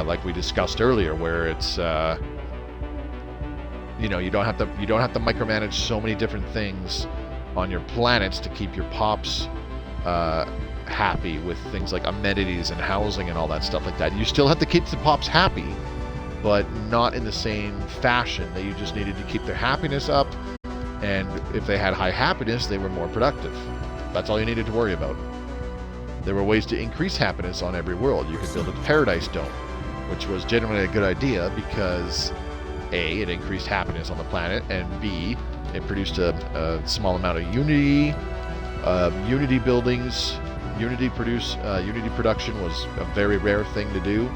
like we discussed earlier, where it's you know, you don't have to micromanage so many different things on your planets to keep your pops happy with things like amenities and housing and all that stuff like that. You still have to keep the pops happy, but not in the same fashion. That you just needed to keep their happiness up, and if they had high happiness, they were more productive. That's all you needed to worry about. There were ways to increase happiness on every world. You could build a paradise dome, which was generally a good idea because A, it increased happiness on the planet, and B, it produced a small amount of unity. Unity buildings, unity production was a very rare thing to do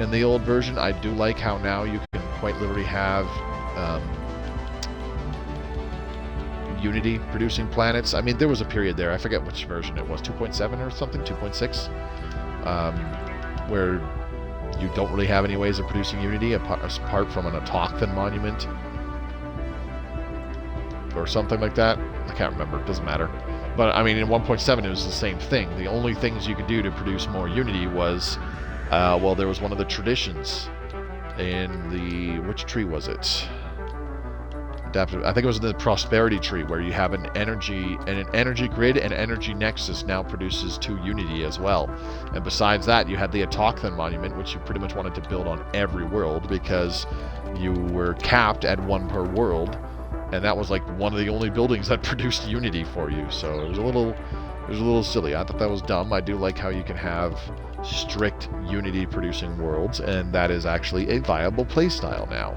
in the old version. I do like how now you can quite literally have Unity producing planets. I mean, there was a period there, I forget which version it was, 2.7 or something, 2.6, where you don't really have any ways of producing Unity apart from an Autochthon monument or something like that. I can't remember, it doesn't matter. But I mean, in 1.7 it was the same thing. The only things you could do to produce more Unity was, well, there was one of the traditions in the, which tree was it? I think it was the prosperity tree, where you have an energy grid, and energy nexus now produces 2 Unity as well. And besides that, you had the Autochthon monument, which you pretty much wanted to build on every world because you were capped at 1 per world, and that was like one of the only buildings that produced Unity for you. So it was a little silly. I thought that was dumb. I do like how you can have strict Unity producing worlds, and that is actually a viable playstyle now.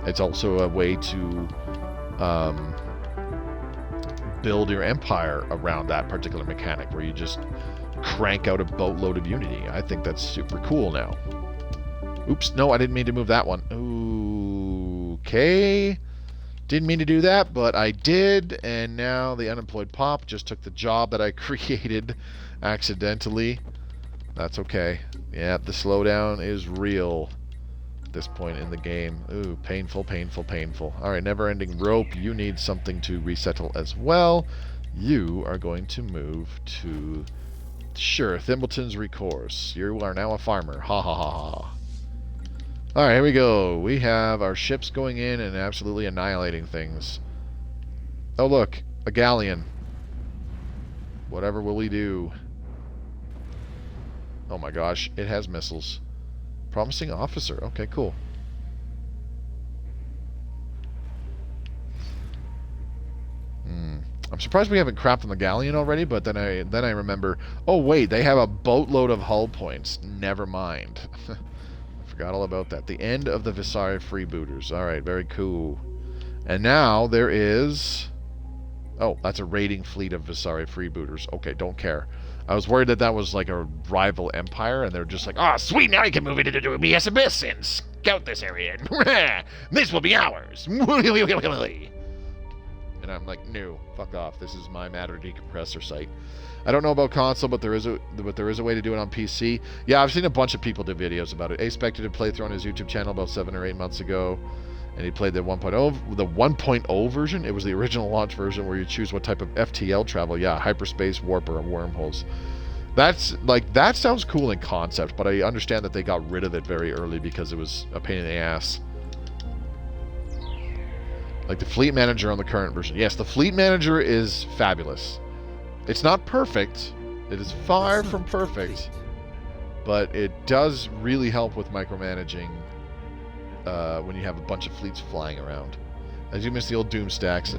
It's also a way to build your empire around that particular mechanic, where you just crank out a boatload of Unity. I think that's super cool now. Oops, no, I didn't mean to move that one. Okay. Didn't mean to do that, but I did, and now the unemployed pop just took the job that I created accidentally. That's okay. Yeah, the slowdown is real this point in the game. Ooh, painful, painful, painful. Alright, never-ending rope. You need something to resettle as well. You are going to move to... Sure, Thimbleton's recourse. You are now a farmer. Ha ha ha ha. Alright, here we go. We have our ships going in and absolutely annihilating things. Oh look, a galleon. Whatever will we do? Oh my gosh, it has missiles. Promising officer. Okay, cool. I'm surprised we haven't crapped on the galleon already, but then I remember, oh wait, they have a boatload of hull points. Never mind. I forgot all about that. The end of the Visari freebooters. Alright, very cool. And now there is... Oh, that's a raiding fleet of Visari freebooters. Okay, don't care. I was worried that that was like a rival empire, and they're just like, oh, sweet, now you can move into the Mobius Abyss and scout this area. This will be ours. And I'm like, no, fuck off. This is my Matter Decompressor site. I don't know about console, but there is a way to do it on PC. Yeah, I've seen a bunch of people do videos about it. Aspect did a playthrough on his YouTube channel about 7 or 8 months ago. And he played the 1.0 version. It was the original launch version where you choose what type of FTL travel. Yeah, hyperspace, warp, or wormholes. That's like, that sounds cool in concept, but I understand that they got rid of it very early because it was a pain in the ass. Like the fleet manager on the current version. Yes, the fleet manager is fabulous. It's not perfect. It is far from perfect, but it does really help with micromanaging. When you have a bunch of fleets flying around. As you miss the old Doom stacks,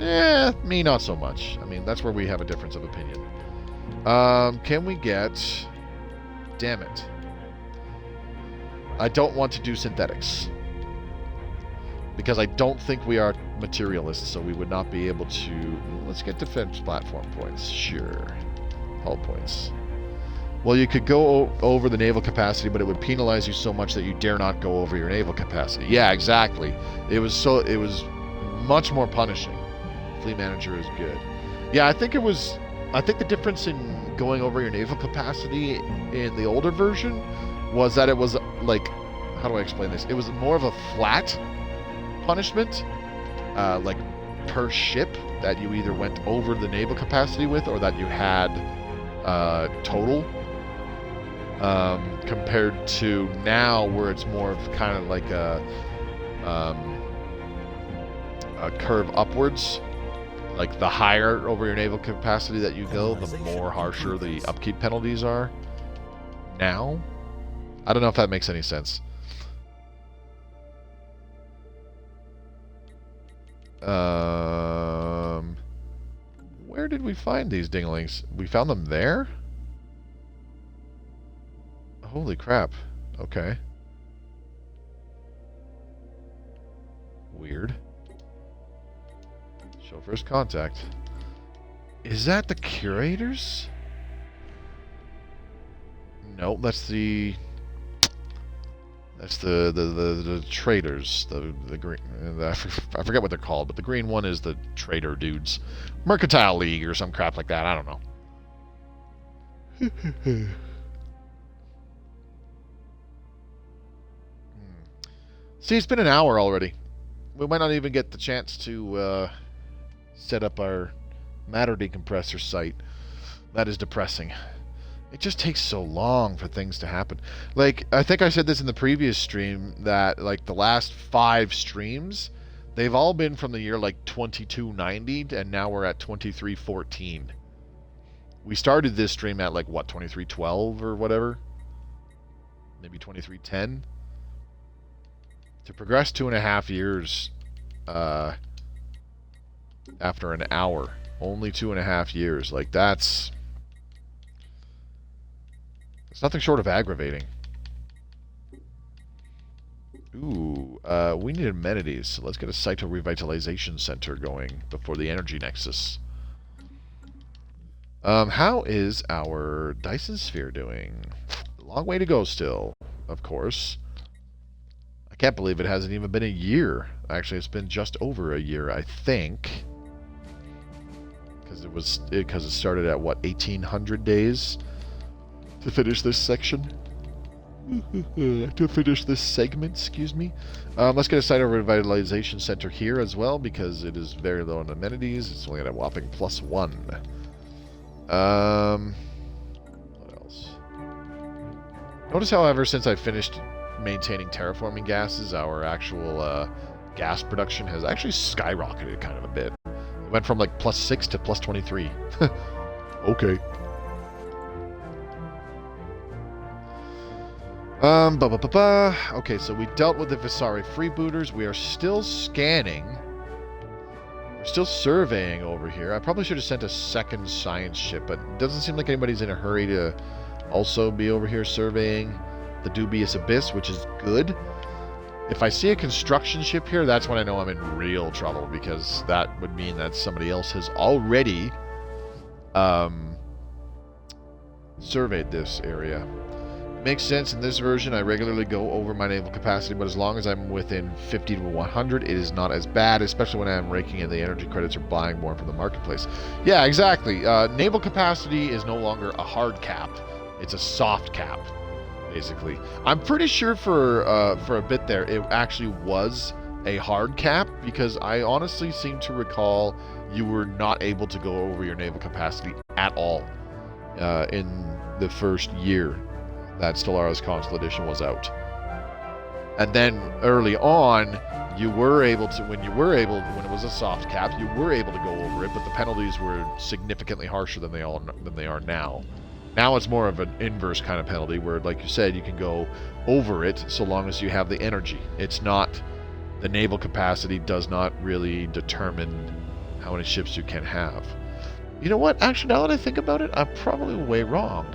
me not so much. I mean, that's where we have a difference of opinion. Can we get... Damn it. I don't want to do synthetics. Because I don't think we are materialists, so we would not be able to... Let's get defense platform points. Sure. Hull points. Well, you could go over the naval capacity, but it would penalize you so much that you dare not go over your naval capacity. Yeah, exactly. It was much more punishing. Fleet manager is good. Yeah, I think the difference in going over your naval capacity in the older version was that it was like, how do I explain this? It was more of a flat punishment, like per ship, that you either went over the naval capacity with or that you had total, compared to now where it's more of kind of like a curve upwards. Like the higher over your naval capacity that you go, the more harsher the upkeep penalties are now. I don't know if that makes any sense. Where did we find these dinglings? We found them there? Holy crap. Okay. Weird. Show first contact. Is that the curators? No, that's the traders. The green. I forget what they're called, but the green one is the trader dudes. Mercantile League or some crap like that. I don't know. See, it's been an hour already. We might not even get the chance to set up our matter decompressor site. That is depressing. It just takes so long for things to happen. Like, I think I said this in the previous stream, that like the last 5 streams, they've all been from the year like 2290, and now we're at 2314. We started this stream at like, what, 2312 or whatever? Maybe 2310? To progress 2.5 years after an hour. Only 2.5 years. Like, that's... It's nothing short of aggravating. Ooh, we need amenities. So let's get a Cyto Revitalization Center going before the Energy Nexus. How is our Dyson Sphere doing? Long way to go still, of course. I can't believe it hasn't even been a year. Actually, it's been just over a year, I think. Because it started at, what, 1,800 days to finish this section? To finish this segment, excuse me. Let's get a Cyto Revitalization Center here as well, because it is very low on amenities. It's only at a whopping +1. What else? Notice, however, since I finished maintaining terraforming gases, our actual gas production has actually skyrocketed kind of a bit. It went from like +6 to +23. Okay. Okay, so we dealt with the Visari freebooters. We are still scanning. We're still surveying over here. I probably should have sent a second science ship, but it doesn't seem like anybody's in a hurry to also be over here surveying the dubious abyss, which is good. If I see a construction ship here, that's when I know I'm in real trouble, because that would mean that somebody else has already surveyed this area. Makes sense. In this version, I regularly go over my naval capacity, but as long as I'm within 50 to 100, it is not as bad, especially when I'm raking in the energy credits or buying more from the marketplace. Yeah, exactly. Naval capacity is no longer a hard cap. It's a soft cap, basically. I'm pretty sure for a bit there, it actually was a hard cap, because I honestly seem to recall you were not able to go over your naval capacity at all in the first year that Stellaris Console Edition was out. And then early on, you were able to, when it was a soft cap, you were able to go over it, but the penalties were significantly harsher than they are now. Now it's more of an inverse kind of penalty, where, like you said, you can go over it so long as you have the energy. It's not, the naval capacity does not really determine how many ships you can have. You know what? Actually, now that I think about it, I'm probably way wrong.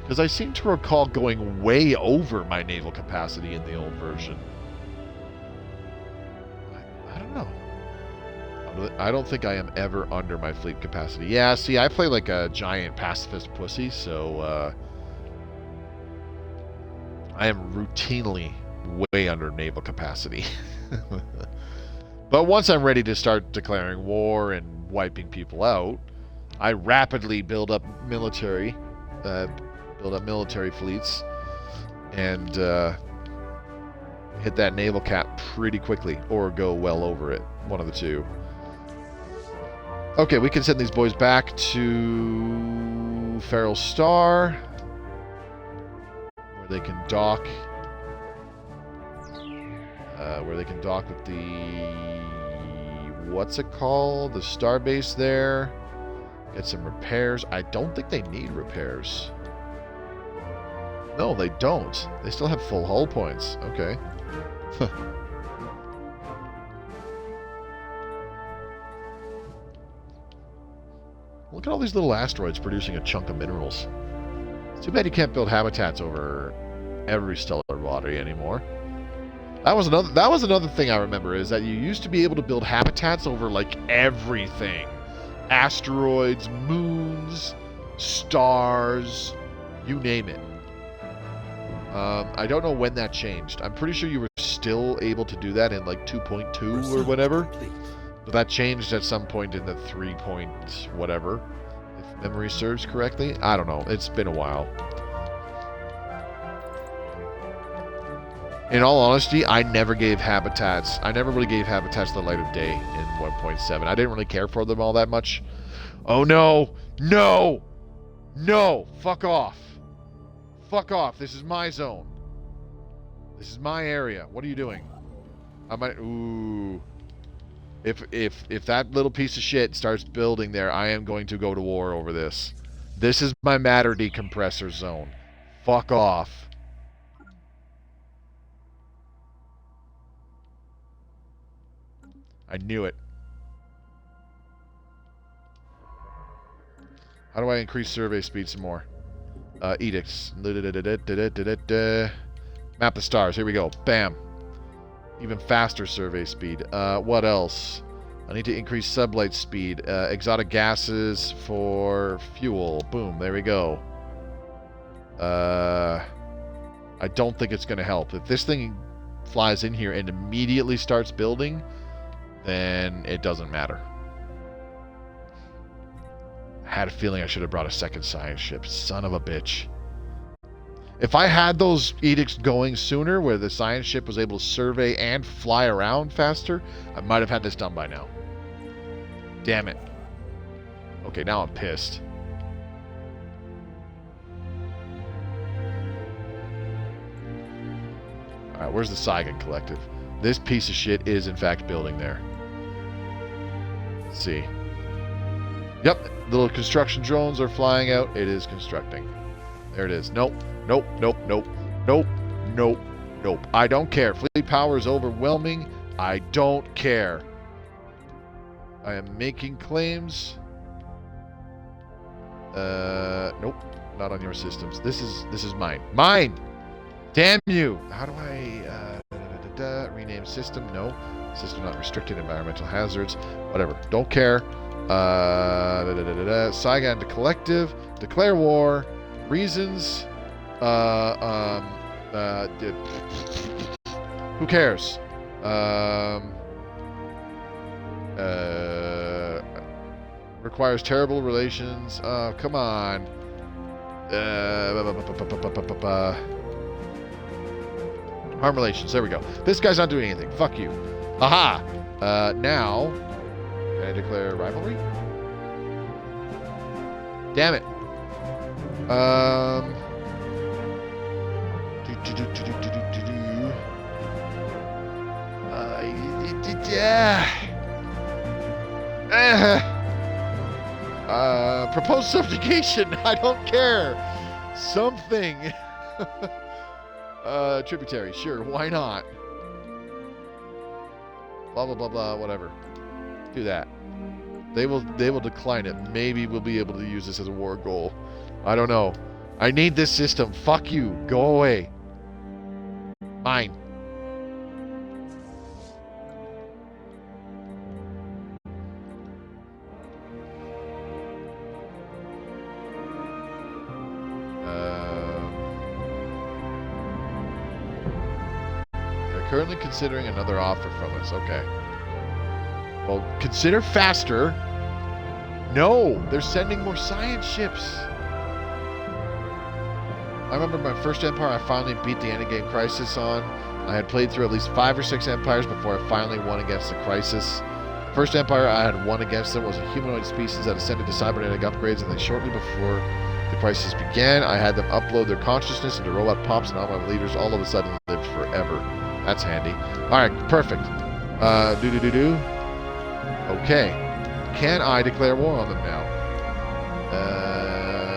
Because I seem to recall going way over my naval capacity in the old version. I don't know. I don't think I am ever under my fleet capacity. Yeah, see, I play like a giant pacifist pussy, so I am routinely way under naval capacity. But once I'm ready to start declaring war and wiping people out, I rapidly build up military fleets and hit that naval cap pretty quickly, or go well over it. One of the two. Okay, we can send these boys back to Feral Star, where they can dock. With the, what's it called? The starbase there. Get some repairs. I don't think they need repairs. No, they don't. They still have full hull points. Okay. Look at all these little asteroids producing a chunk of minerals. It's too bad you can't build habitats over every stellar body anymore. That was another thing I remember, is that you used to be able to build habitats over like everything. Asteroids, moons, stars, you name it. I don't know when that changed. I'm pretty sure you were still able to do that in like 2.2 or whatever. But that changed at some point in the 3 point whatever, if memory serves correctly. I don't know. It's been a while. In all honesty, I never gave habitats. I never really gave habitats the light of day in 1.7. I didn't really care for them all that much. Oh no! No! No! Fuck off! Fuck off! This is my zone. This is my area. What are you doing? I might. Ooh. If that little piece of shit starts building there, I am going to go to war over this. This is my matter decompressor zone. Fuck off. I knew it. How do I increase survey speed some more? Edicts. Map the stars. Here we go. Bam. Even faster survey speed. What else? I need to increase sublight speed. Exotic gases for fuel. Boom. There we go. I don't think it's going to help. If this thing flies in here and immediately starts building, then it doesn't matter. I had a feeling I should have brought a second science ship. Son of a bitch. If I had those edicts going sooner, where the science ship was able to survey and fly around faster, I might have had this done by now. Damn it. Okay, now I'm pissed. Alright, where's the Saigon Collective? This piece of shit is in fact building there. Let's see. Yep, little construction drones are flying out. It is constructing. There it is. Nope. Nope. Nope. Nope. Nope. Nope. Nope. I don't care. Fleet power is overwhelming. I don't care. I am making claims. Nope. Not on your systems. This is mine. Mine! Damn you! How do I rename system? No. System not restricted. Environmental hazards. Whatever. Don't care. Saigon to collective. Declare war. Reasons. Who cares? Requires terrible relations. Come on. Harm relations. There we go. This guy's not doing anything. Fuck you. Aha! Now, can I declare rivalry? Damn it. Proposed subjugation. I don't care. Something. Tributary. Sure. Why not? Blah blah blah blah. Whatever. Do that. They will decline it. Maybe we'll be able to use this as a war goal. I don't know. I need this system. Fuck you. Go away. Mine. They're currently considering another offer from us. Okay. Well, consider faster. No, they're sending more science ships. I remember my first Empire I finally beat the Endgame Crisis on. I had played through at least 5 or 6 Empires before I finally won against the Crisis. First Empire I had won against them was a humanoid species that ascended to cybernetic upgrades, and then shortly before the Crisis began, I had them upload their consciousness into robot pups, and all my leaders all of a sudden lived forever. That's handy. Alright, perfect. Okay. Can I declare war on them now?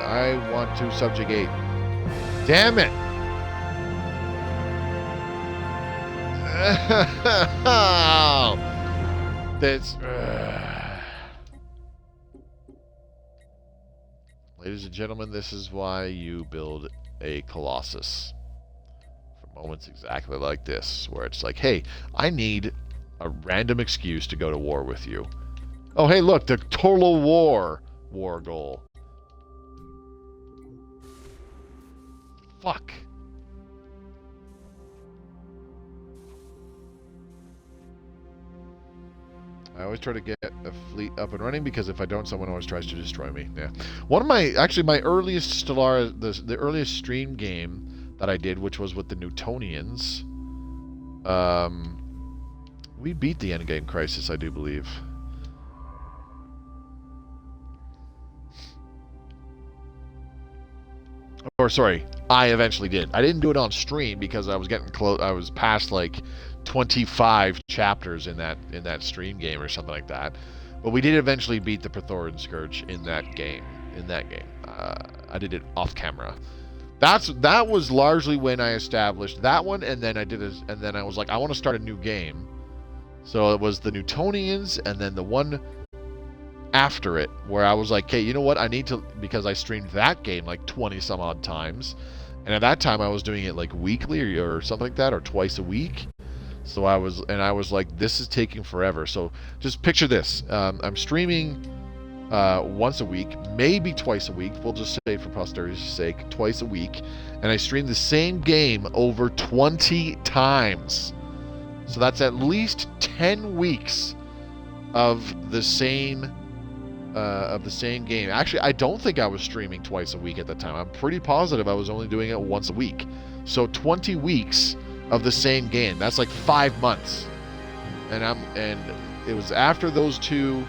I want to subjugate. Damn it! That's... Ladies and gentlemen, this is why you build a Colossus. For moments exactly like this, where it's like, hey, I need a random excuse to go to war with you. Oh, hey, look, the total war goal. Fuck. I always try to get a fleet up and running because if I don't, someone always tries to destroy me. Yeah. One of my, actually, my earliest Stellaris, the earliest stream game that I did, which was with the Newtonians, we beat the Endgame Crisis, I do believe. Or sorry, I eventually did. I didn't do it on stream because I was getting close. I was past like 25 chapters in that stream game or something like that. But we did eventually beat the Praetorian Scourge in that game. I did it off camera. That was largely when I established that one, and then I was like, I want to start a new game. So it was the Newtonians, and then the one after it, where I was like, okay, you know what? I need to, because I streamed that game like 20 some odd times, and at that time I was doing it like weekly or something like that, or twice a week. So I was like, this is taking forever. So just picture this: I'm streaming once a week, maybe twice a week. We'll just say for posterity's sake, twice a week, and I stream the same game over 20 times. So that's at least 10 weeks of the same game. Actually, I don't think I was streaming twice a week at the time. I'm pretty positive I was only doing it once a week. So 20 weeks of the same game. That's like 5 months. And it was after those two.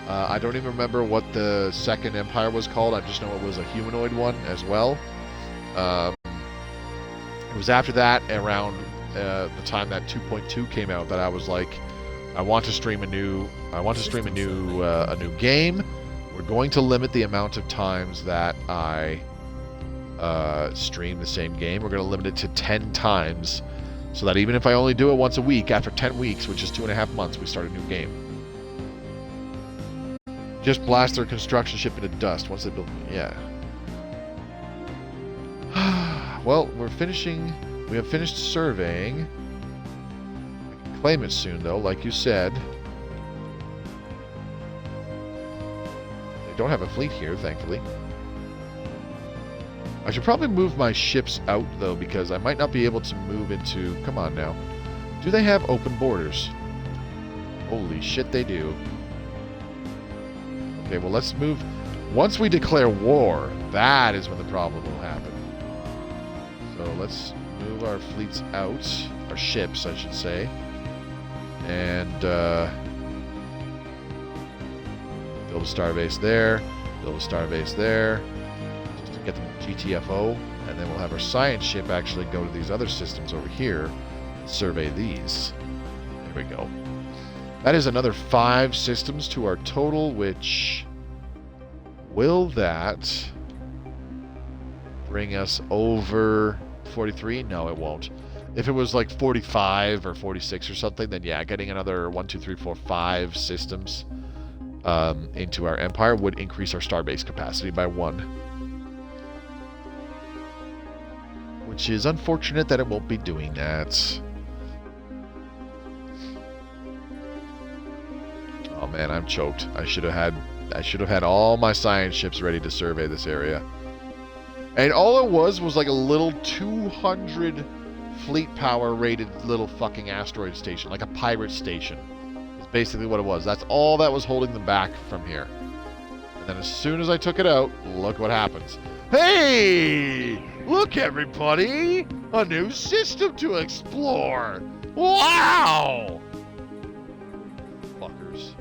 I don't even remember what the second Empire was called. I just know it was a humanoid one as well. It was after that, around the time that 2.2 came out, that I was like, I want to stream a new game. We're going to limit the amount of times that I stream the same game. We're going to limit it to 10 times, so that even if I only do it once a week, after 10 weeks, which is 2.5 months, we start a new game. Just blast their construction ship into dust once they build. Yeah. Well, we're finishing. We have finished surveying. I can claim it soon, though, like you said. They don't have a fleet here, thankfully. I should probably move my ships out, though, because I might not be able to move into... Come on, now. Do they have open borders? Holy shit, they do. Okay, well, let's move... Once we declare war, that is when the problem will happen. So let's move our fleets out. Our ships, I should say. And, build a starbase there. Build a starbase there. Just to get them GTFO. And then we'll have our science ship actually go to these other systems over here and survey these. There we go. That is another 5 systems to our total, which... Will that bring us over 43? No, it won't. If it was like 45 or 46 or something, then yeah, getting another 1, 2, 3, 4, 5 systems into our empire would increase our starbase capacity by 1. which is unfortunate that it won't be doing that. Oh man, I'm choked. I should have had all my science ships ready to survey this area. And all it was like a little 200 fleet power rated little fucking asteroid station, like a pirate station. Is basically what it was. That's all that was holding them back from here. And then as soon as I took it out, look what happens. Hey! Look everybody! A new system to explore! Wow! Fuckers.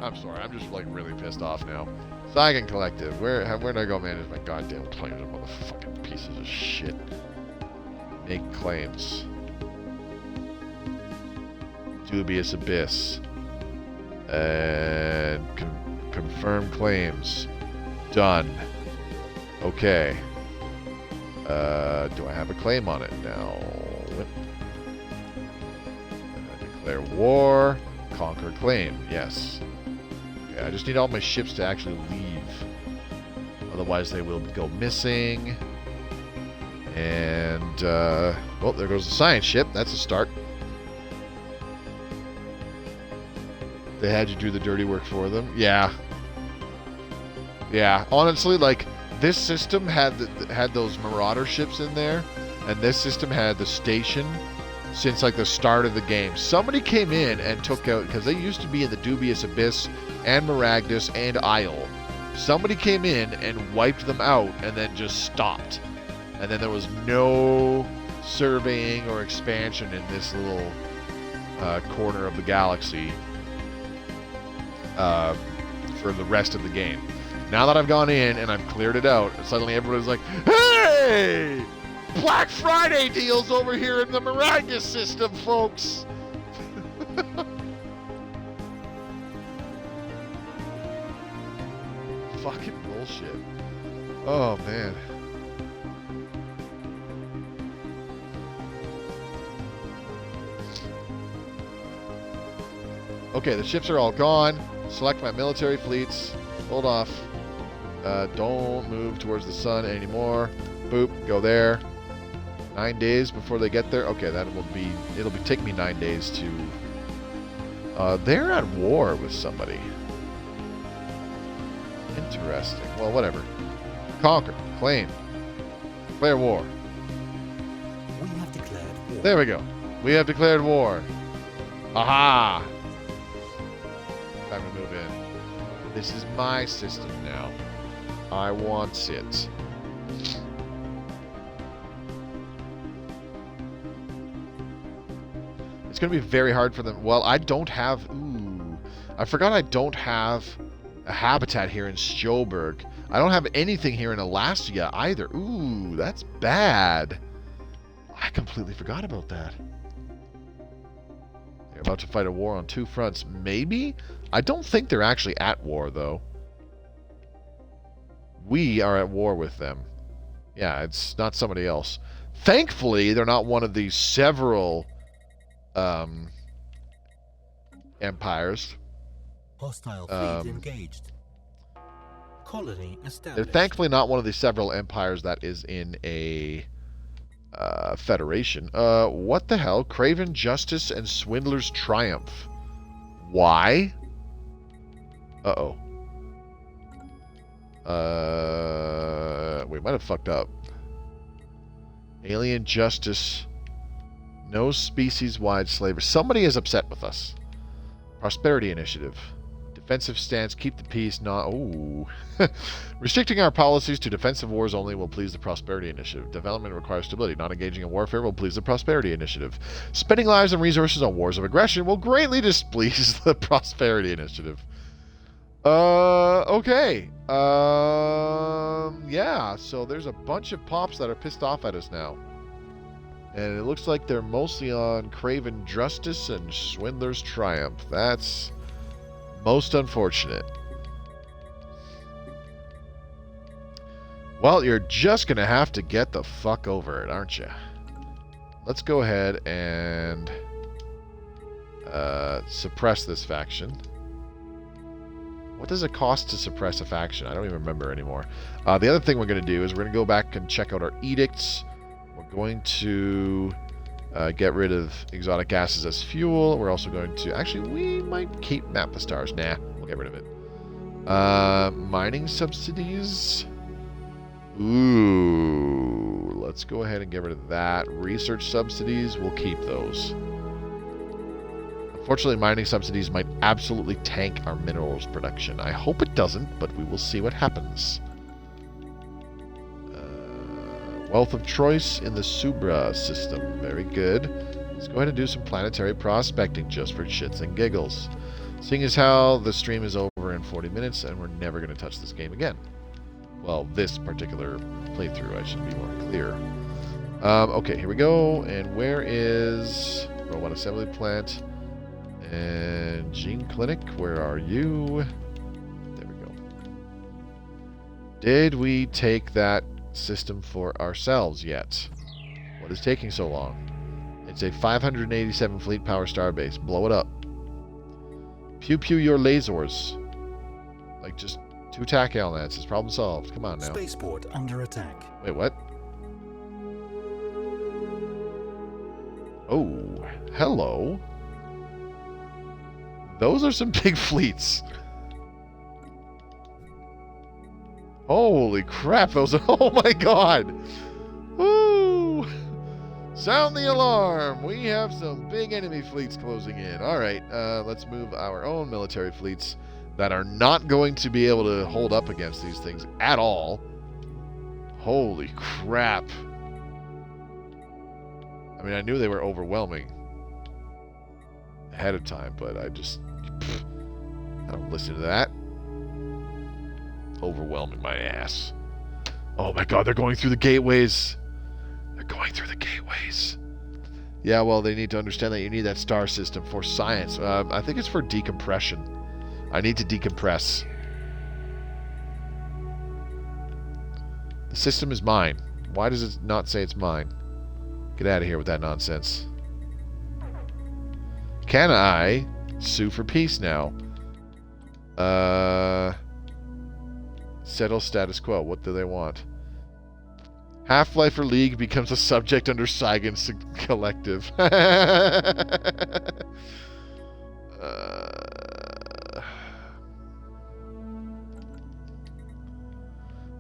I'm sorry, I'm just like really pissed off now. Zygon Collective, where did I go manage my goddamn claims, motherfucking pieces of shit. Make claims. Dubious Abyss. And confirm claims. Done. Okay. Do I have a claim on it now? Declare war. Conquer claim. Yes. Okay, I just need all my ships to actually leave. Otherwise they will go missing. And, well, there goes the science ship. That's a start. They had you do the dirty work for them. Yeah. Yeah. Honestly, like, this system had those Marauder ships in there. And this system had the station since, like, the start of the game. Somebody came in and took out, because they used to be in the Dubious Abyss and Maragdus and Isle. Somebody came in and wiped them out and then just stopped. And then there was no surveying or expansion in this little corner of the galaxy for the rest of the game. Now that I've gone in and I've cleared it out, suddenly everybody's like, hey! Black Friday deals over here in the Maragdus system, folks! Fucking bullshit. Oh, man. Okay, the ships are all gone. Select my military fleets. Hold off. Don't move towards the sun anymore. Boop, go there. 9 days before they get there. Okay, it'll be take me 9 days to... they're at war with somebody. Interesting. Well, whatever. Conquer. Claim. Declare war.
We have declared war.
There we go. We have declared war. Aha! Time to move in. This is my system now. I want it. It's going to be very hard for them. Well, I don't have... Ooh. I forgot I don't have a habitat here in Stjoberg. I don't have anything here in Elastia either. Ooh, that's bad. I completely forgot about that. They're about to fight a war on two fronts. Maybe? I don't think they're actually at war, though. We are at war with them. Yeah, it's not somebody else. Thankfully, they're not one of these several empires.
Hostile fleet engaged. Colony established.
They're thankfully not one of the several empires that is in a federation. What the hell? Craven Justice and Swindler's Triumph. Why? Uh-oh. We might have fucked up. Alien Justice. No species-wide slavery. Somebody is upset with us. Prosperity Initiative. Defensive stance. Keep the peace. Not. Ooh. Restricting our policies to defensive wars only will please the Prosperity Initiative. Development requires stability. Not engaging in warfare will please the Prosperity Initiative. Spending lives and resources on wars of aggression will greatly displease the Prosperity Initiative. Okay. Yeah, so there's a bunch of pops that are pissed off at us now. And it looks like they're mostly on Craven Justice and Swindler's Triumph. That's most unfortunate. Well, you're just going to have to get the fuck over it, aren't you? Let's go ahead and suppress this faction. What does it cost to suppress a faction? I don't even remember anymore. The other thing we're going to do is we're going to go back and check out our edicts. We're going to get rid of exotic gases as fuel. We're also going to... Actually, we might keep map the stars. Nah, we'll get rid of it. Mining subsidies. Ooh, let's go ahead and get rid of that. Research subsidies, we'll keep those. Unfortunately, mining subsidies might absolutely tank our minerals production. I hope it doesn't, but we will see what happens. Wealth of choice in the Subra system. Very good. Let's go ahead and do some planetary prospecting just for shits and giggles. Seeing as how the stream is over in 40 minutes and we're never going to touch this game again. Well, this particular playthrough, I should be more clear. Okay, here we go. And where is Robot Assembly Plant? And Gene Clinic, where are you? There we go. Did we take that system for ourselves yet? What is taking so long? It's a 587 fleet power starbase. Blow it up. Pew pew your lasers. Like, just 2 attack elements. It's problem solved. Come on now.
Spaceport under attack.
Wait, what? Oh, hello. Those are some big fleets. Holy crap, those are... Oh my god! Woo! Sound the alarm! We have some big enemy fleets closing in. Alright, let's move our own military fleets that are not going to be able to hold up against these things at all. Holy crap. I mean, I knew they were overwhelming ahead of time, but I don't listen to that. Overwhelming my ass. Oh my god, they're going through the gateways. They're going through the gateways. Yeah, well, they need to understand that you need that star system for science. I think it's for decompression. I need to decompress. The system is mine. Why does it not say it's mine? Get out of here with that nonsense. Can I sue for peace now? Settle status quo. What do they want? Half-Life or League becomes a subject under Saigon's collective.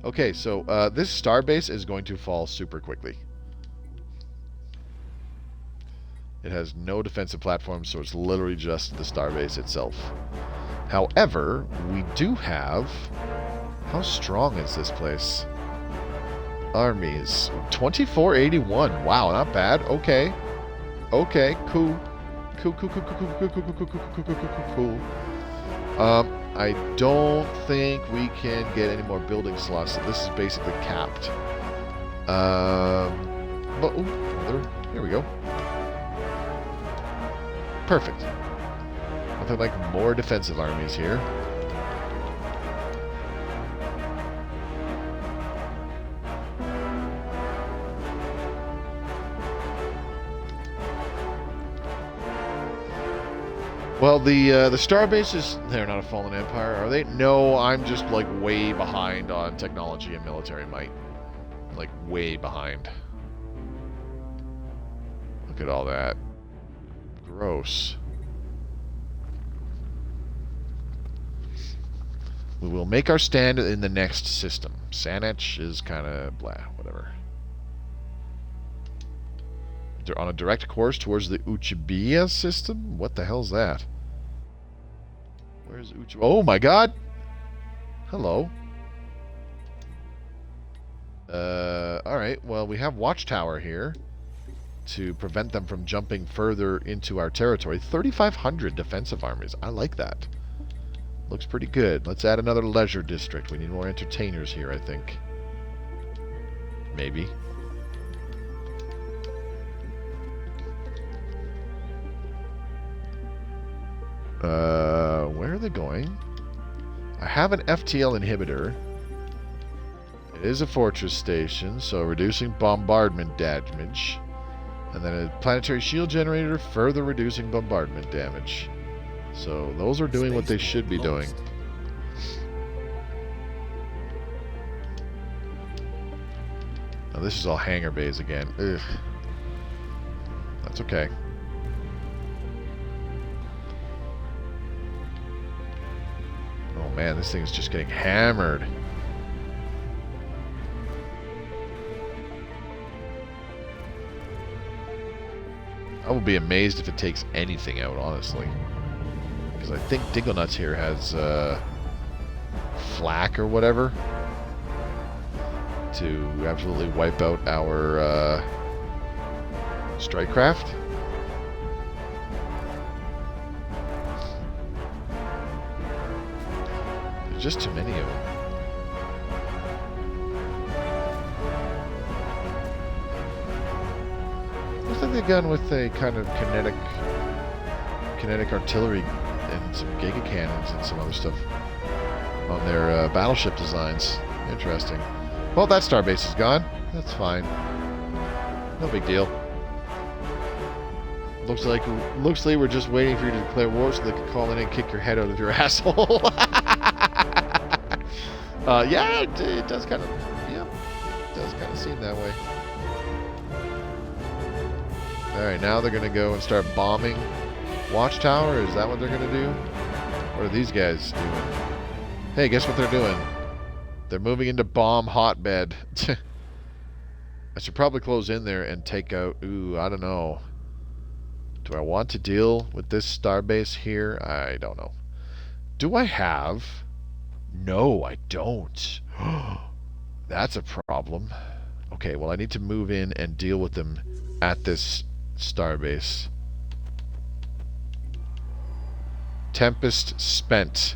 Okay, so this starbase is going to fall super quickly. It has no defensive platforms, so it's literally just the starbase itself. However, we do have... How strong is this place? Armies. 2481. Wow, not bad. Okay. Okay, cool. Cool. I don't think we can get any more building slots, so this is basically capped. But, here we go. Perfect. Nothing like more defensive armies here. Well, the starbase is... They're not a fallen empire, are they? No, I'm just, like, way behind on technology and military might. Like, way behind. Look at all that. Gross. We will make our stand in the next system. Saanich is kind of blah, whatever. They're on a direct course towards the Uchibia system? What the hell's that? Where's Uchibia? Oh my god! Hello. Alright, well, we have Watchtower here to prevent them from jumping further into our territory. 3,500 defensive armies. I like that. Looks pretty good. Let's add another leisure district. We need more entertainers here, I think. Maybe. Where are they going? I have an FTL inhibitor. It is a fortress station, so reducing bombardment damage. And then a planetary shield generator, further reducing bombardment damage. So those are doing what they should be doing. Oh, this is all hangar bays again. Ugh. That's okay. Oh man, this thing's just getting hammered. I will be amazed if it takes anything out, honestly. Because I think Digglenuts here has flak or whatever to absolutely wipe out our strike craft. There's just too many of them. Looks like they've gone with a kind of kinetic artillery and some Giga cannons and some other stuff on their battleship designs. Interesting. Well, that starbase is gone. That's fine. No big deal. Looks like we're just waiting for you to declare war so they can call in and kick your head out of your asshole. Yeah, it does kind of. Yeah, it does kind of seem that way. All right, now they're gonna go and start bombing Watchtower. Is that what they're gonna do? What are these guys doing? Hey, guess what they're doing? They're moving into bomb hotbed. I should probably close in there and take out... Ooh, I don't know. Do I want to deal with this starbase here? I don't know. Do I have... No, I don't. That's a problem. Okay, well, I need to move in and deal with them at this starbase. Tempest spent.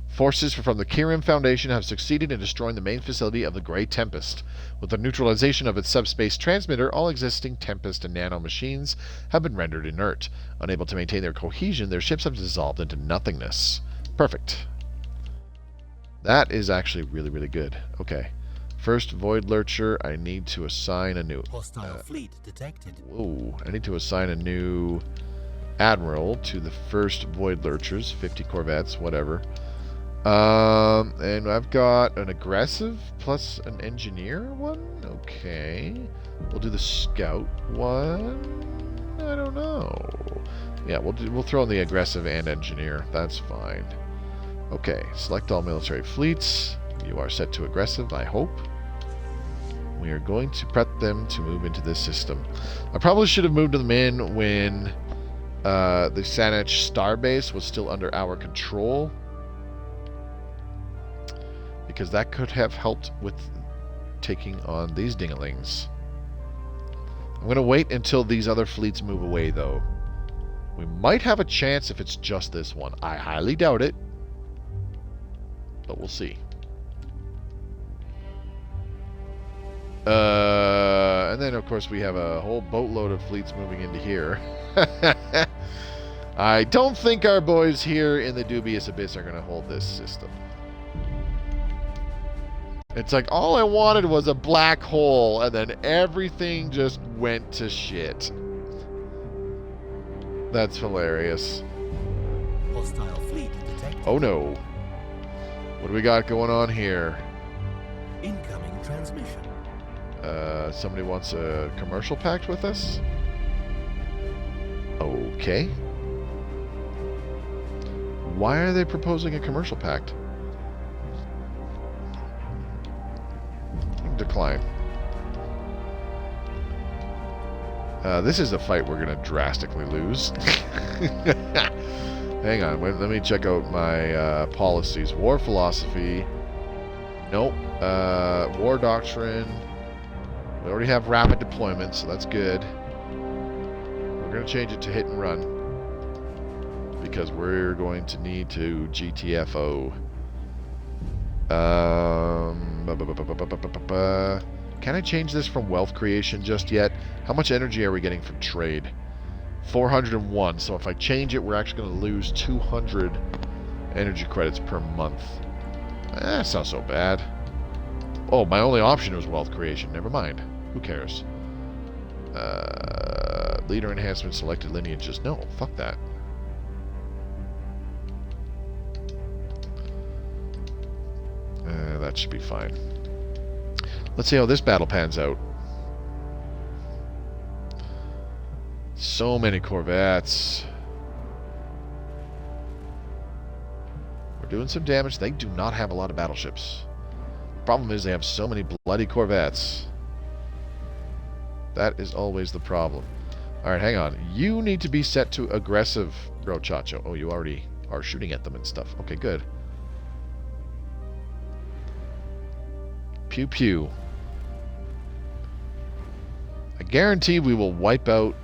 Forces from the Kirim Foundation have succeeded in destroying the main facility of the Grey Tempest. With the neutralization of its subspace transmitter, all existing Tempest and Nano machines have been rendered inert. Unable to maintain their cohesion, their ships have dissolved into nothingness. Perfect. That is actually really, really good. Okay. First Void Lurcher, I need to assign a new...
Hostile fleet detected.
Whoa. I need to assign a new Admiral to the first Void Lurchers. 50 Corvettes, whatever. And I've got an aggressive plus an engineer one. Okay, we'll do the scout one. I don't know. Yeah, we'll throw in the aggressive and engineer. That's fine. Okay, select all military fleets. You are set to aggressive, I hope. We are going to prep them to move into this system. I probably should have moved them in when the Saanich starbase was still under our control, because that could have helped with taking on these dinglings. I'm going to wait until these other fleets move away, though. We might have a chance if it's just this one. I highly doubt it, but we'll see. And then, of course, we have a whole boatload of fleets moving into here. I don't think our boys here in the Dubious Abyss are going to hold this system. It's like, all I wanted was a black hole, and then everything just went to shit. That's hilarious.
Hostile fleet detected.
Oh no. What do we got going on here?
Incoming transmission.
Somebody wants a commercial pact with us? Okay. Why are they proposing a commercial pact? Decline. This is a fight we're going to drastically lose. Hang on, wait, let me check out my policies. War philosophy. Nope. War doctrine. We already have rapid deployment, so that's good. We're going to change it to hit and run, because we're going to need to GTFO. Can I change this from wealth creation just yet? How much energy are we getting from trade? 401. So if I change it, we're actually going to lose 200 energy credits per month. That's not so bad. Oh, my only option was wealth creation. Never mind. Who cares? Leader enhancement, selected lineages. No, fuck that. That should be fine. Let's see how this battle pans out. So many corvettes. We're doing some damage. They do not have a lot of battleships. The problem is they have so many bloody corvettes. That is always the problem. Alright, hang on. You need to be set to aggressive, Brochacho. Oh, you already are shooting at them and stuff. Okay, good. Pew pew. I guarantee we will wipe out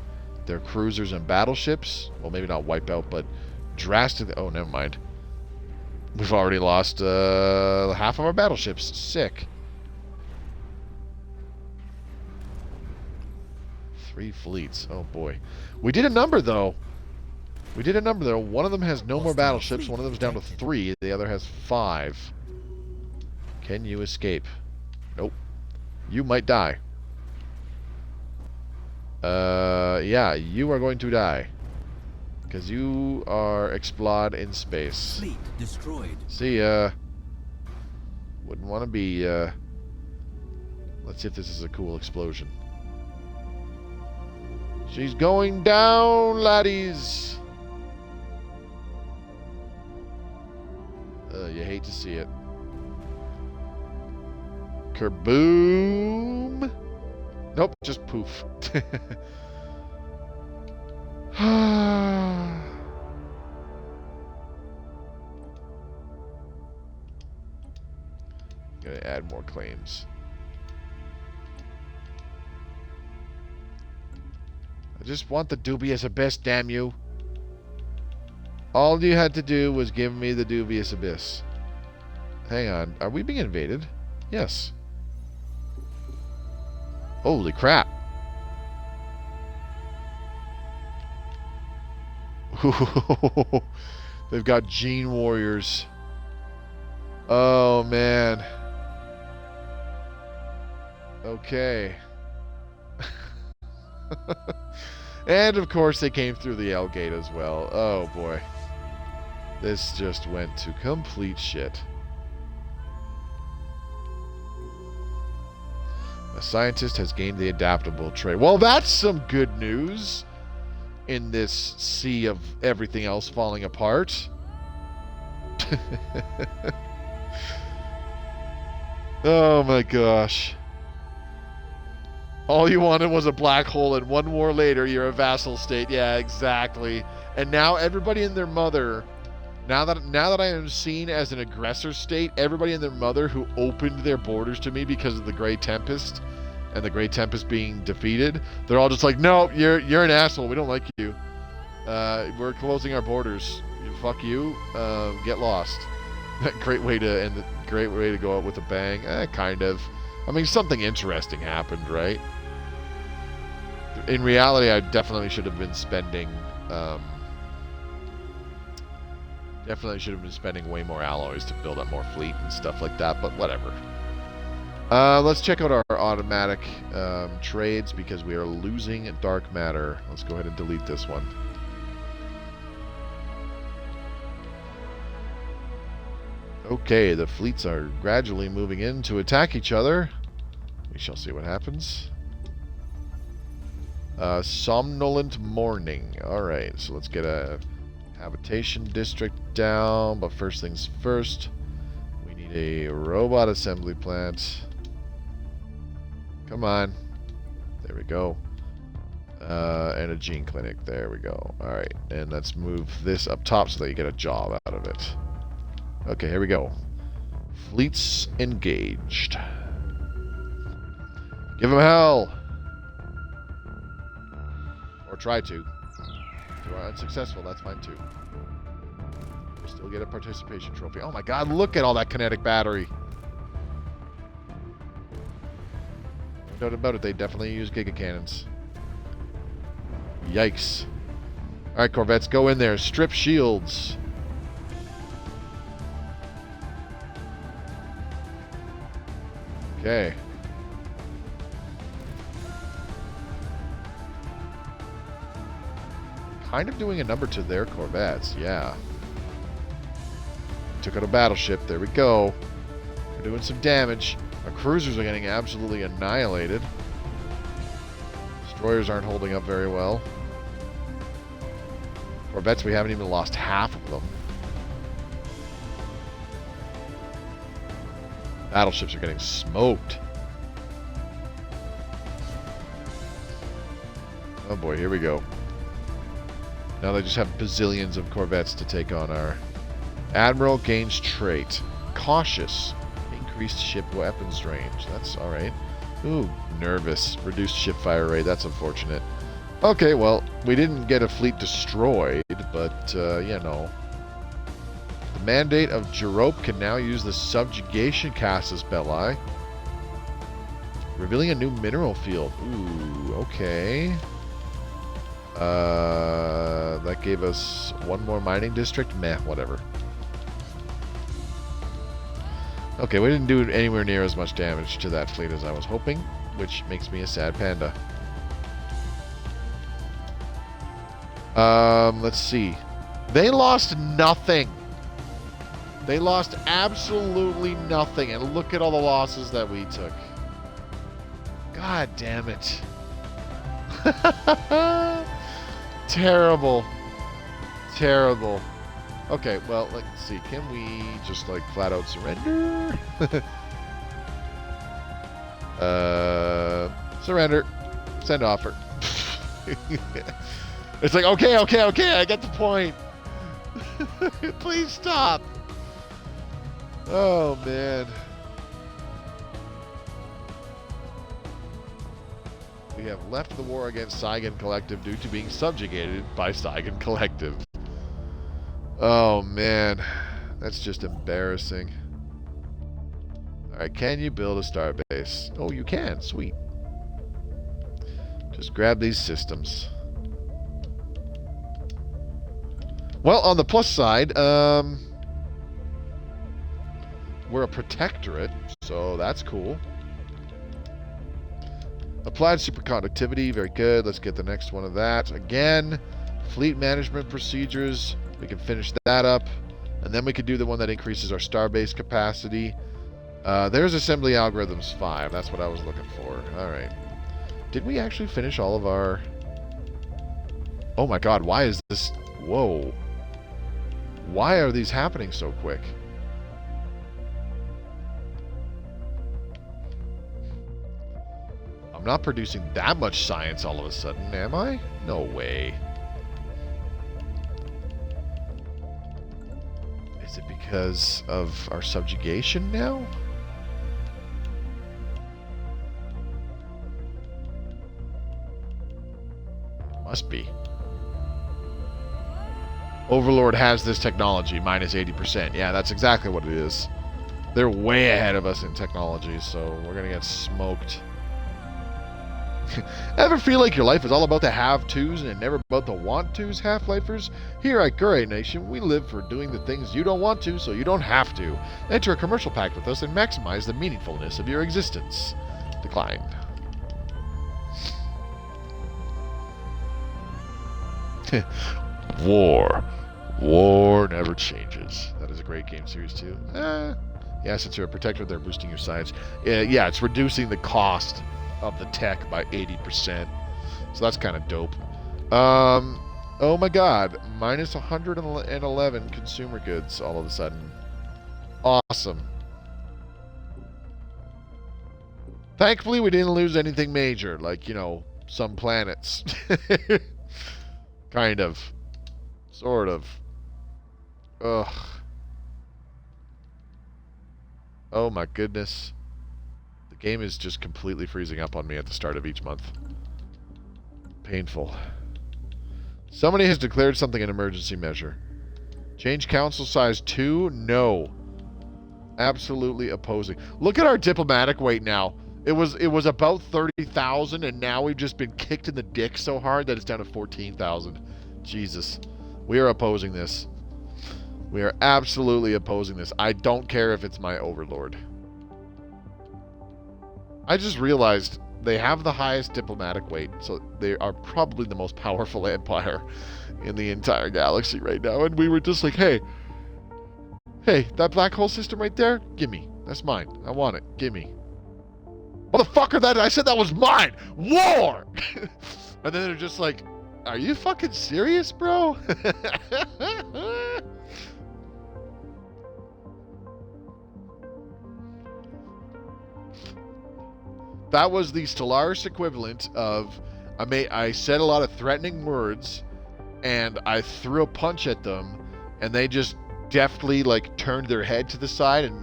their cruisers and battleships. Well, maybe not wipe out, but drastically... Oh, never mind. We've already lost half of our battleships. Sick. 3 fleets. Oh, boy. We did a number, though. One of them has no more battleships. One of them is down to 3. The other has 5. Can you escape? Nope. You might die. Yeah, you are going to die. Because you are explode in space.
Fleet destroyed.
See ya. Wouldn't want to be, Let's see if this is a cool explosion. She's going down, laddies! You hate to see it. Kerboom! Nope, just poof. Gotta add more claims. I just want the dubious abyss, damn you. All you had to do was give me the dubious abyss. Hang on, are we being invaded? Yes. Holy crap. They've got gene warriors. Oh, man. Okay. And, of course, they came through the L gate as well. Oh, boy. This just went to complete shit. A scientist has gained the adaptable trait. Well, that's some good news in this sea of everything else falling apart. Oh my gosh. All you wanted was a black hole, and one war later, you're a vassal state. Yeah, exactly. And now everybody and their mother... Now that I am seen as an aggressor state, everybody and their mother who opened their borders to me because of the Grey Tempest and the Grey Tempest being defeated, they're all just like, no, you're an asshole. We don't like you. We're closing our borders. Fuck you. Get lost. Great way to end. Great way to go out with a bang. Kind of. I mean, something interesting happened, right? In reality, I definitely should have been spending. Definitely should have been spending way more alloys to build up more fleet and stuff like that, but whatever. Let's check out our automatic trades because we are losing dark matter. Let's go ahead and delete this one. Okay, the fleets are gradually moving in to attack each other. We shall see what happens. Somnolent morning. Alright, so let's get a habitation district down, but first things first, we need a robot assembly plant. Come on. There we go. And a gene clinic. There we go. Alright, and let's move this up top so that you get a job out of it. Okay, here we go. Fleets engaged. Give them hell! Or try to. If you are unsuccessful, that's fine too. We still get a participation trophy. Oh my god, look at all that kinetic battery. No doubt about it, they definitely use giga cannons. Yikes. Alright, Corvettes, go in there. Strip shields. Okay. Kind of doing a number to their Corvettes, yeah. Took out a battleship, there we go. We're doing some damage. Our cruisers are getting absolutely annihilated. Destroyers aren't holding up very well. Corvettes, we haven't even lost half of them. Battleships are getting smoked. Oh boy, here we go. Now they just have bazillions of corvettes to take on our... Admiral gains trait. Cautious. Increased ship weapons range. That's alright. Ooh, nervous. Reduced ship fire rate. That's unfortunate. Okay, well, we didn't get a fleet destroyed, but, you know. The Mandate of Jerope can now use the Subjugation Casus Belli. Revealing a new mineral field. Ooh, okay. That gave us one more mining district. Meh, whatever. Okay, we didn't do anywhere near as much damage to that fleet as I was hoping, which makes me a sad panda. Let's see. They lost nothing. They lost absolutely nothing, and look at all the losses that we took. God damn it. Terrible. Terrible. Okay, well, let's see. Can we just, like, flat out surrender? Surrender. Send offer. It's like, okay, I get the point. Please stop. Oh, man. We have left the war against Saigon Collective due to being subjugated by Saigon Collective. Oh, man. That's just embarrassing. Alright, can you build a starbase? Oh, you can. Sweet. Just grab these systems. Well, on the plus side, we're a protectorate, so that's cool. Applied superconductivity, very good. Let's get the next one of that. Again, fleet management procedures. We can finish that up. And then we can do the one that increases our starbase capacity. There's assembly algorithms 5. That's what I was looking for. All right. Did we actually finish all of our... Oh my god, why is this... Whoa. Why are these happening so quick? I'm not producing that much science all of a sudden, am I? No way. Is it because of our subjugation now? Must be. Overlord has this technology, minus 80%. Yeah, that's exactly what it is. They're way ahead of us in technology, so we're going to get smoked. Ever feel like your life is all about the have-tos and never about the want-tos, Half-Lifers? Here at Gurray Nation, we live for doing the things you don't want to so you don't have to. Enter a commercial pact with us and maximize the meaningfulness of your existence. Decline. War. War never changes. That is a great game series, too. Yeah, since you're a protector, they're boosting your science. Yeah, it's reducing the cost of the tech by 80%. So that's kind of dope. Oh my god. Minus 111 consumer goods all of a sudden. Awesome. Thankfully, we didn't lose anything major. Like, you know, some planets. Kind of. Sort of. Ugh. Oh my goodness. The game is just completely freezing up on me at the start of each month. Painful. Somebody has declared something an emergency measure. Change council size 2? No. Absolutely opposing. Look at our diplomatic weight now. It was about 30,000 and now we've just been kicked in the dick so hard that it's down to 14,000. Jesus. We are opposing this. We are absolutely opposing this. I don't care if it's my overlord. I just realized they have the highest diplomatic weight, so they are probably the most powerful empire in the entire galaxy right now. And we were just like, hey, that black hole system right there, gimme. That's mine. I want it. Gimme. Motherfucker, that I said that was mine! War! And then they're just like, are you fucking serious, bro? That was the Stellaris equivalent of I said a lot of threatening words and I threw a punch at them and they just deftly like turned their head to the side and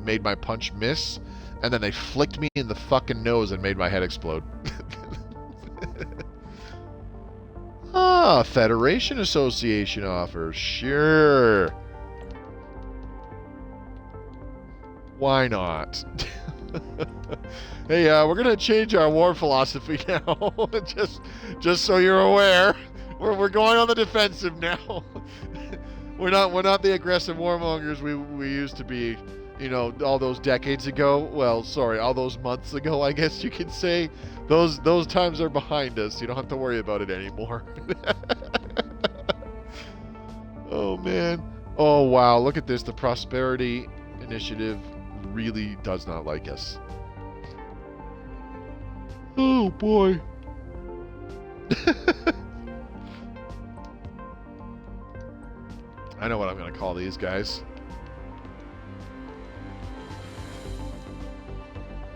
made my punch miss, and then they flicked me in the fucking nose and made my head explode. Federation Association offer. Sure. Why not? Hey, we're gonna change our war philosophy now. just so you're aware, we're going on the defensive now. we're not the aggressive warmongers we used to be, you know, all those decades ago. Well, sorry, all those months ago, I guess you could say. Those times are behind us. You don't have to worry about it anymore. Oh man. Oh wow, look at this. The Prosperity Initiative really does not like us. Oh boy. I know what I'm going to call these guys.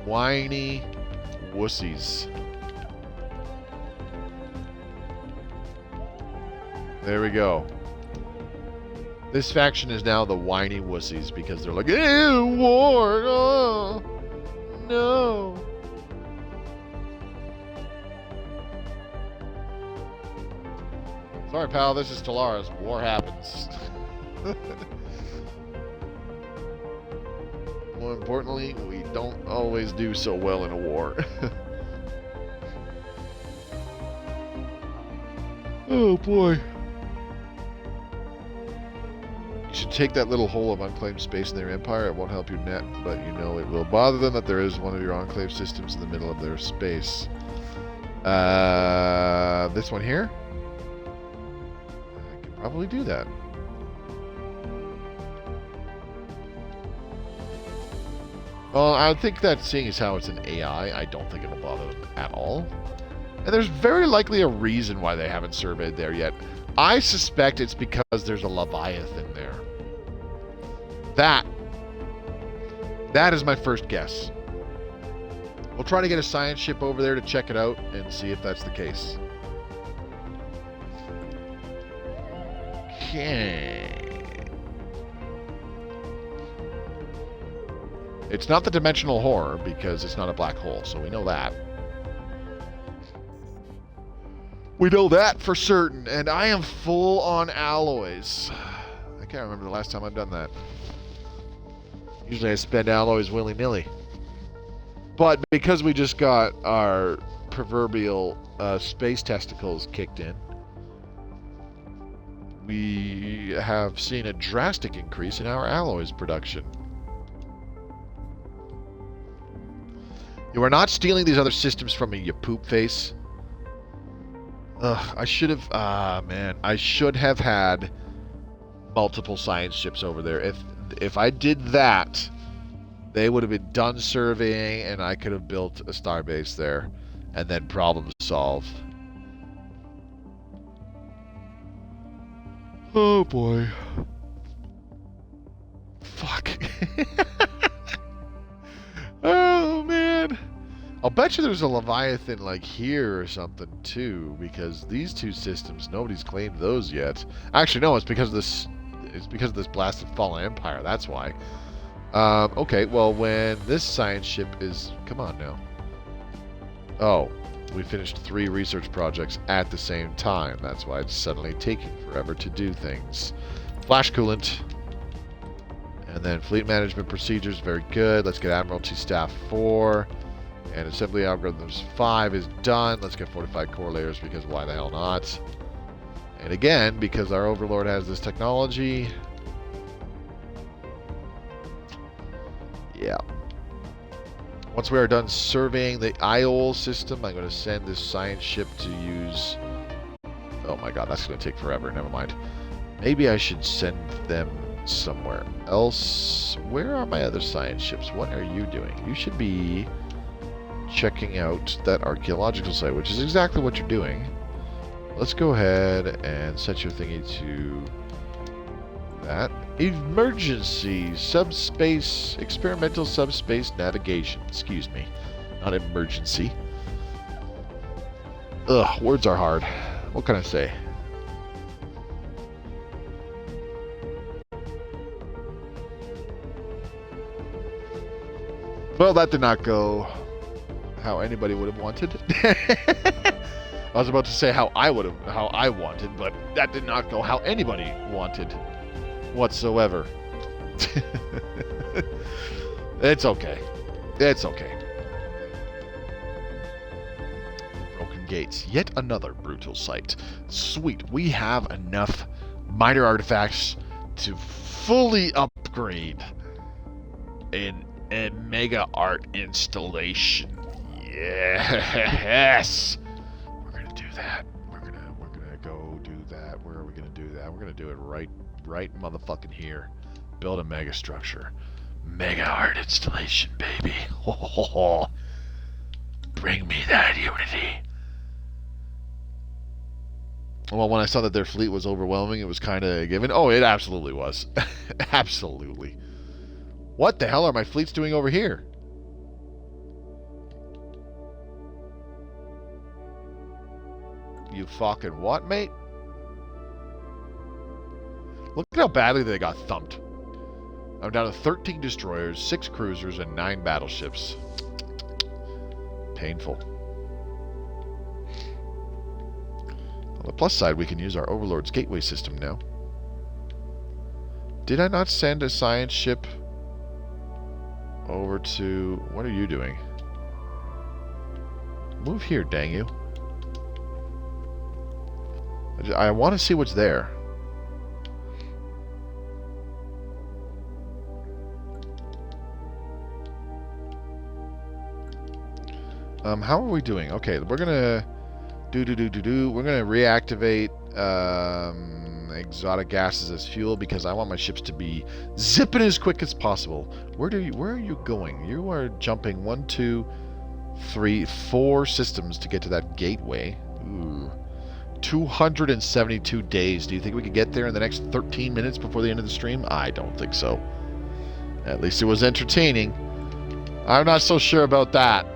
Whiny wussies. There we go. This faction is now the whiny wussies because they're like, ew, war, oh, no. Sorry, pal, this is Stellaris. War happens. More importantly, we don't always do so well in a war. Oh boy. You should take that little hole of unclaimed space in their empire. It won't help your net, but you know it will bother them that there is one of your enclave systems in the middle of their space. This one here? I could probably do that. Well, I think that seeing as how it's an AI, I don't think it'll bother them at all. And there's very likely a reason why they haven't surveyed there yet. I suspect it's because there's a Leviathan there. That is my first guess. We'll try to get a science ship over there to check it out and see if that's the case. Okay. It's not the dimensional horror because it's not a black hole, so we know that. We know that for certain, and I am full on alloys. I can't remember the last time I've done that. Usually I spend alloys willy-nilly. But because we just got our proverbial space testicles kicked in, we have seen a drastic increase in our alloys production. You are not stealing these other systems from me, you poop face. Ugh, I should have... man. I should have had multiple science ships over there. If I did that, they would have been done surveying, and I could have built a starbase there, and then problem solved. Oh, boy. Fuck. Oh, man. I'll bet you there's a Leviathan like here or something too, because these two systems, nobody's claimed those yet. Actually, no, it's because of this. It's because of this blasted fallen empire. That's why. Okay, well, when this science ship is, come on now. Oh, we finished 3 research projects at the same time. That's why it's suddenly taking forever to do things. Flash coolant, and then fleet management procedures. Very good. Let's get Admiralty Staff 4. And Assembly Algorithms 5 is done. Let's get Fortified Core Layers, because why the hell not? And again, because our Overlord has this technology. Yeah. Once we are done surveying the IOL system, I'm going to send this science ship to use... Oh my god, that's going to take forever. Never mind. Maybe I should send them somewhere else. Where are my other science ships? What are you doing? You should be... checking out that archaeological site, which is exactly what you're doing. Let's go ahead and set your thingy to that. Emergency subspace, experimental subspace navigation. Excuse me, not emergency. Ugh, words are hard. What can I say? Well, that did not go how anybody would have wanted. I was about to say how I wanted, but that did not go how anybody wanted whatsoever. It's okay. It's okay. Broken gates. Yet another brutal sight. Sweet. We have enough minor artifacts to fully upgrade a mega art installation. Yes. We're gonna do that. We're gonna go do that. Where are we gonna do that? We're gonna do it right motherfucking here. Build a mega structure. Mega art installation, baby. Bring me that Unity. Well, when I saw that their fleet was overwhelming, it was kind of a given. Oh, it absolutely was. Absolutely. What the hell are my fleets doing over here? You fucking what, mate? Look at how badly they got thumped. I'm down to 13 destroyers, 6 cruisers, and 9 battleships. Painful. On the plus side, we can use our Overlord's gateway system now. Did I not send a science ship over to... What are you doing? Move here, dang you. I want to see what's there. How are we doing? Okay, we're gonna we're gonna reactivate exotic gases as fuel because I want my ships to be zipping as quick as possible. Where are you going? You are jumping 1, 2, 3, 4 systems to get to that gateway. Ooh. 272 days. Do you think we could get there in the next 13 minutes before the end of the stream? I don't think so. At least it was entertaining. I'm not so sure about that.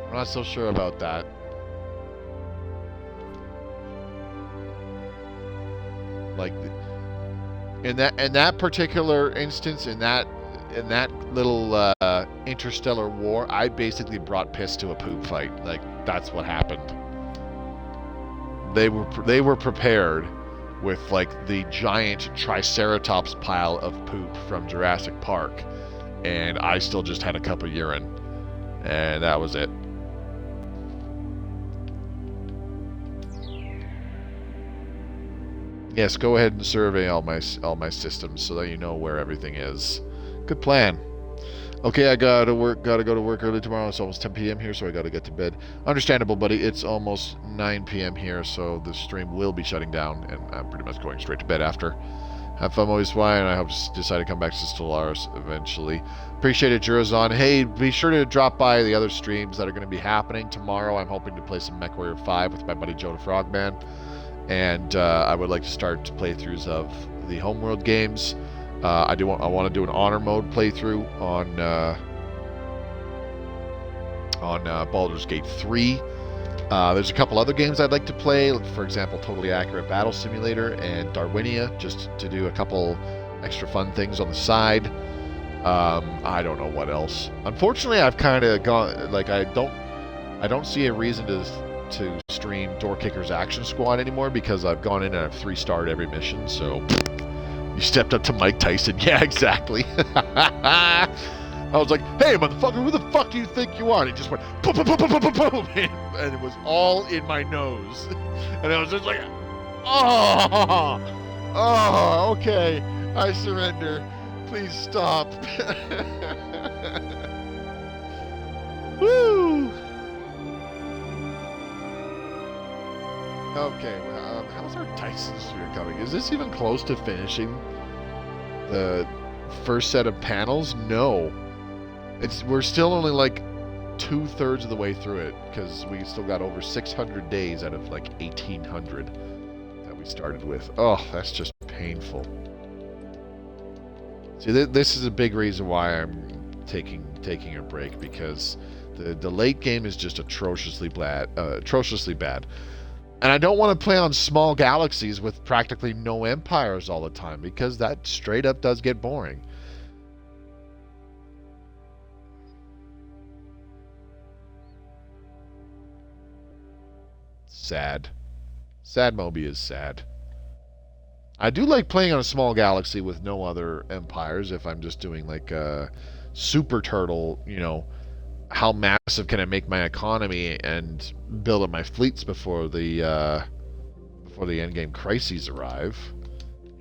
I'm not so sure about that. Like in that particular instance, in that little interstellar war, I basically brought piss to a poop fight. Like that's what happened. They were prepared with like the giant Triceratops pile of poop from Jurassic Park, and I still just had a cup of urine, and that was it. Yes, go ahead and survey all my systems so that you know where everything is. Good plan. Okay, I gotta go to work early tomorrow. It's almost 10 p.m. here, so I gotta get to bed. Understandable, buddy. It's almost 9 p.m. here, so the stream will be shutting down, and I'm pretty much going straight to bed after. Have fun always flying, and I hope to decide to come back to Stellaris eventually. Appreciate it, Jurazon. Hey, be sure to drop by the other streams that are going to be happening tomorrow. I'm hoping to play some MechWarrior 5 with my buddy Joe the Frogman, and I would like to start playthroughs of the Homeworld games. I want to do an honor mode playthrough on Baldur's Gate 3. There's a couple other games I'd like to play, for example, Totally Accurate Battle Simulator and Darwinia, just to do a couple extra fun things on the side. I don't know what else. Unfortunately, I've kind of gone like I don't see a reason to stream Door Kicker's Action Squad anymore because I've gone in and I've 3-starred every mission. So you stepped up to Mike Tyson. Yeah, exactly. I was like, hey, motherfucker, who the fuck do you think you are? And he just went, boom, boom, boom, boom, boom, boom, boom, and it was all in my nose. And I was just like, oh, okay, I surrender. Please stop. Woo! Okay, how's our Dyson sphere coming? Is this even close to finishing the first set of panels? No. We're still only like 2/3 of the way through it, because we still got over 600 days out of like 1,800 that we started with. Oh, that's just painful. See, this is a big reason why I'm taking a break, because the late game is just atrociously bad. And I don't want to play on small galaxies with practically no empires all the time, because that straight up does get boring. Sad. Sad Mobius, sad. I do like playing on a small galaxy with no other empires if I'm just doing like a super turtle, you know, how massive can I make my economy and build up my fleets before the endgame crises arrive.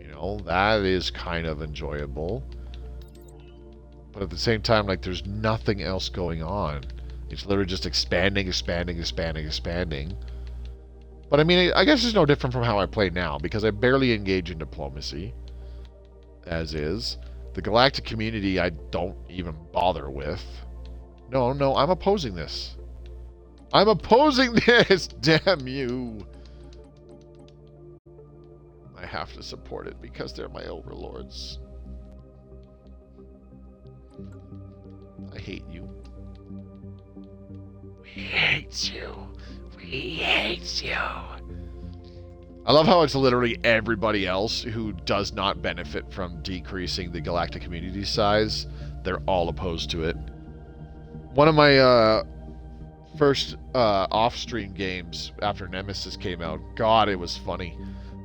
You know, that is kind of enjoyable. But at the same time, like, there's nothing else going on. It's literally just expanding. But I mean, I guess it's no different from how I play now, because I barely engage in diplomacy, as is. The galactic community I don't even bother with. No, I'm opposing this. I'm opposing this! Damn you! I have to support it because they're my overlords. I hate you. We hate you. We hate you. I love how it's literally everybody else who does not benefit from decreasing the galactic community size. They're all opposed to it. One of my first off-stream games after Nemesis came out, God, it was funny.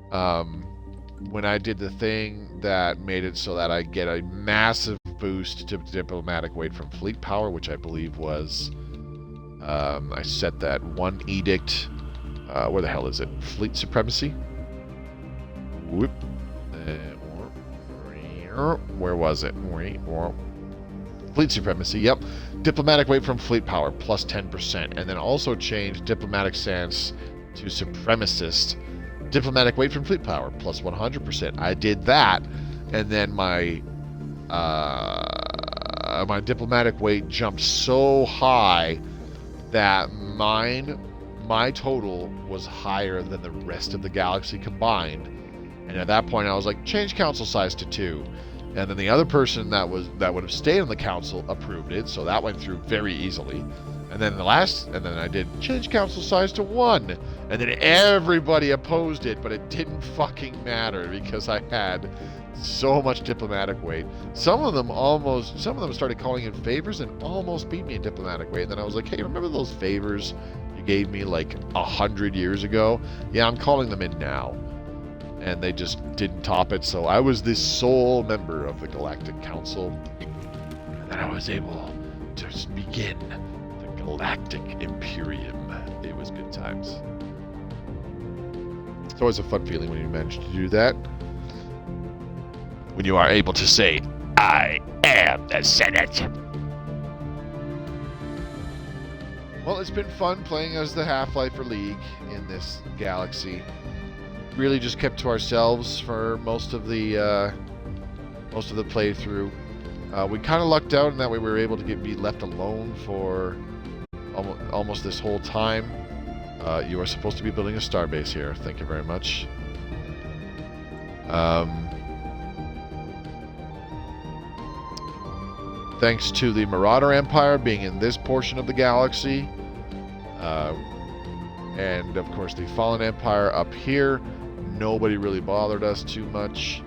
When I did the thing that made it so that I get a massive boost to diplomatic weight from fleet power, which I believe was, I set that one edict. Where the hell is it? Fleet supremacy? Whoop. Where was it? Fleet supremacy, yep. Diplomatic weight from fleet power, plus 10%. And then also change diplomatic stance to supremacist. Diplomatic weight from fleet power, plus 100%. I did that, and then my my diplomatic weight jumped so high that my total was higher than the rest of the galaxy combined. And at that point I was like, change council size to 2. And then the other person that would have stayed on the council approved it, so that went through very easily. And then I did change council size to 1. And then everybody opposed it, but it didn't fucking matter because I had so much diplomatic weight. Some of them started calling in favors and almost beat me in diplomatic weight. And then I was like, hey, remember those favors you gave me like 100 years ago? Yeah, I'm calling them in now. And they just didn't top it, so I was the sole member of the Galactic Council. And then I was able to begin the Galactic Imperium. It was good times. It's always a fun feeling when you manage to do that. When you are able to say, I am the Senate. Well, it's been fun playing as the Half-Lifer League in this galaxy. Really just kept to ourselves for most of the playthrough. We kind of lucked out in that we were able to be left alone for almost this whole time. You are supposed to be building a starbase here. Thank you very much. Thanks to the Marauder Empire being in this portion of the galaxy. And of course the Fallen Empire up here. Nobody really bothered us too much.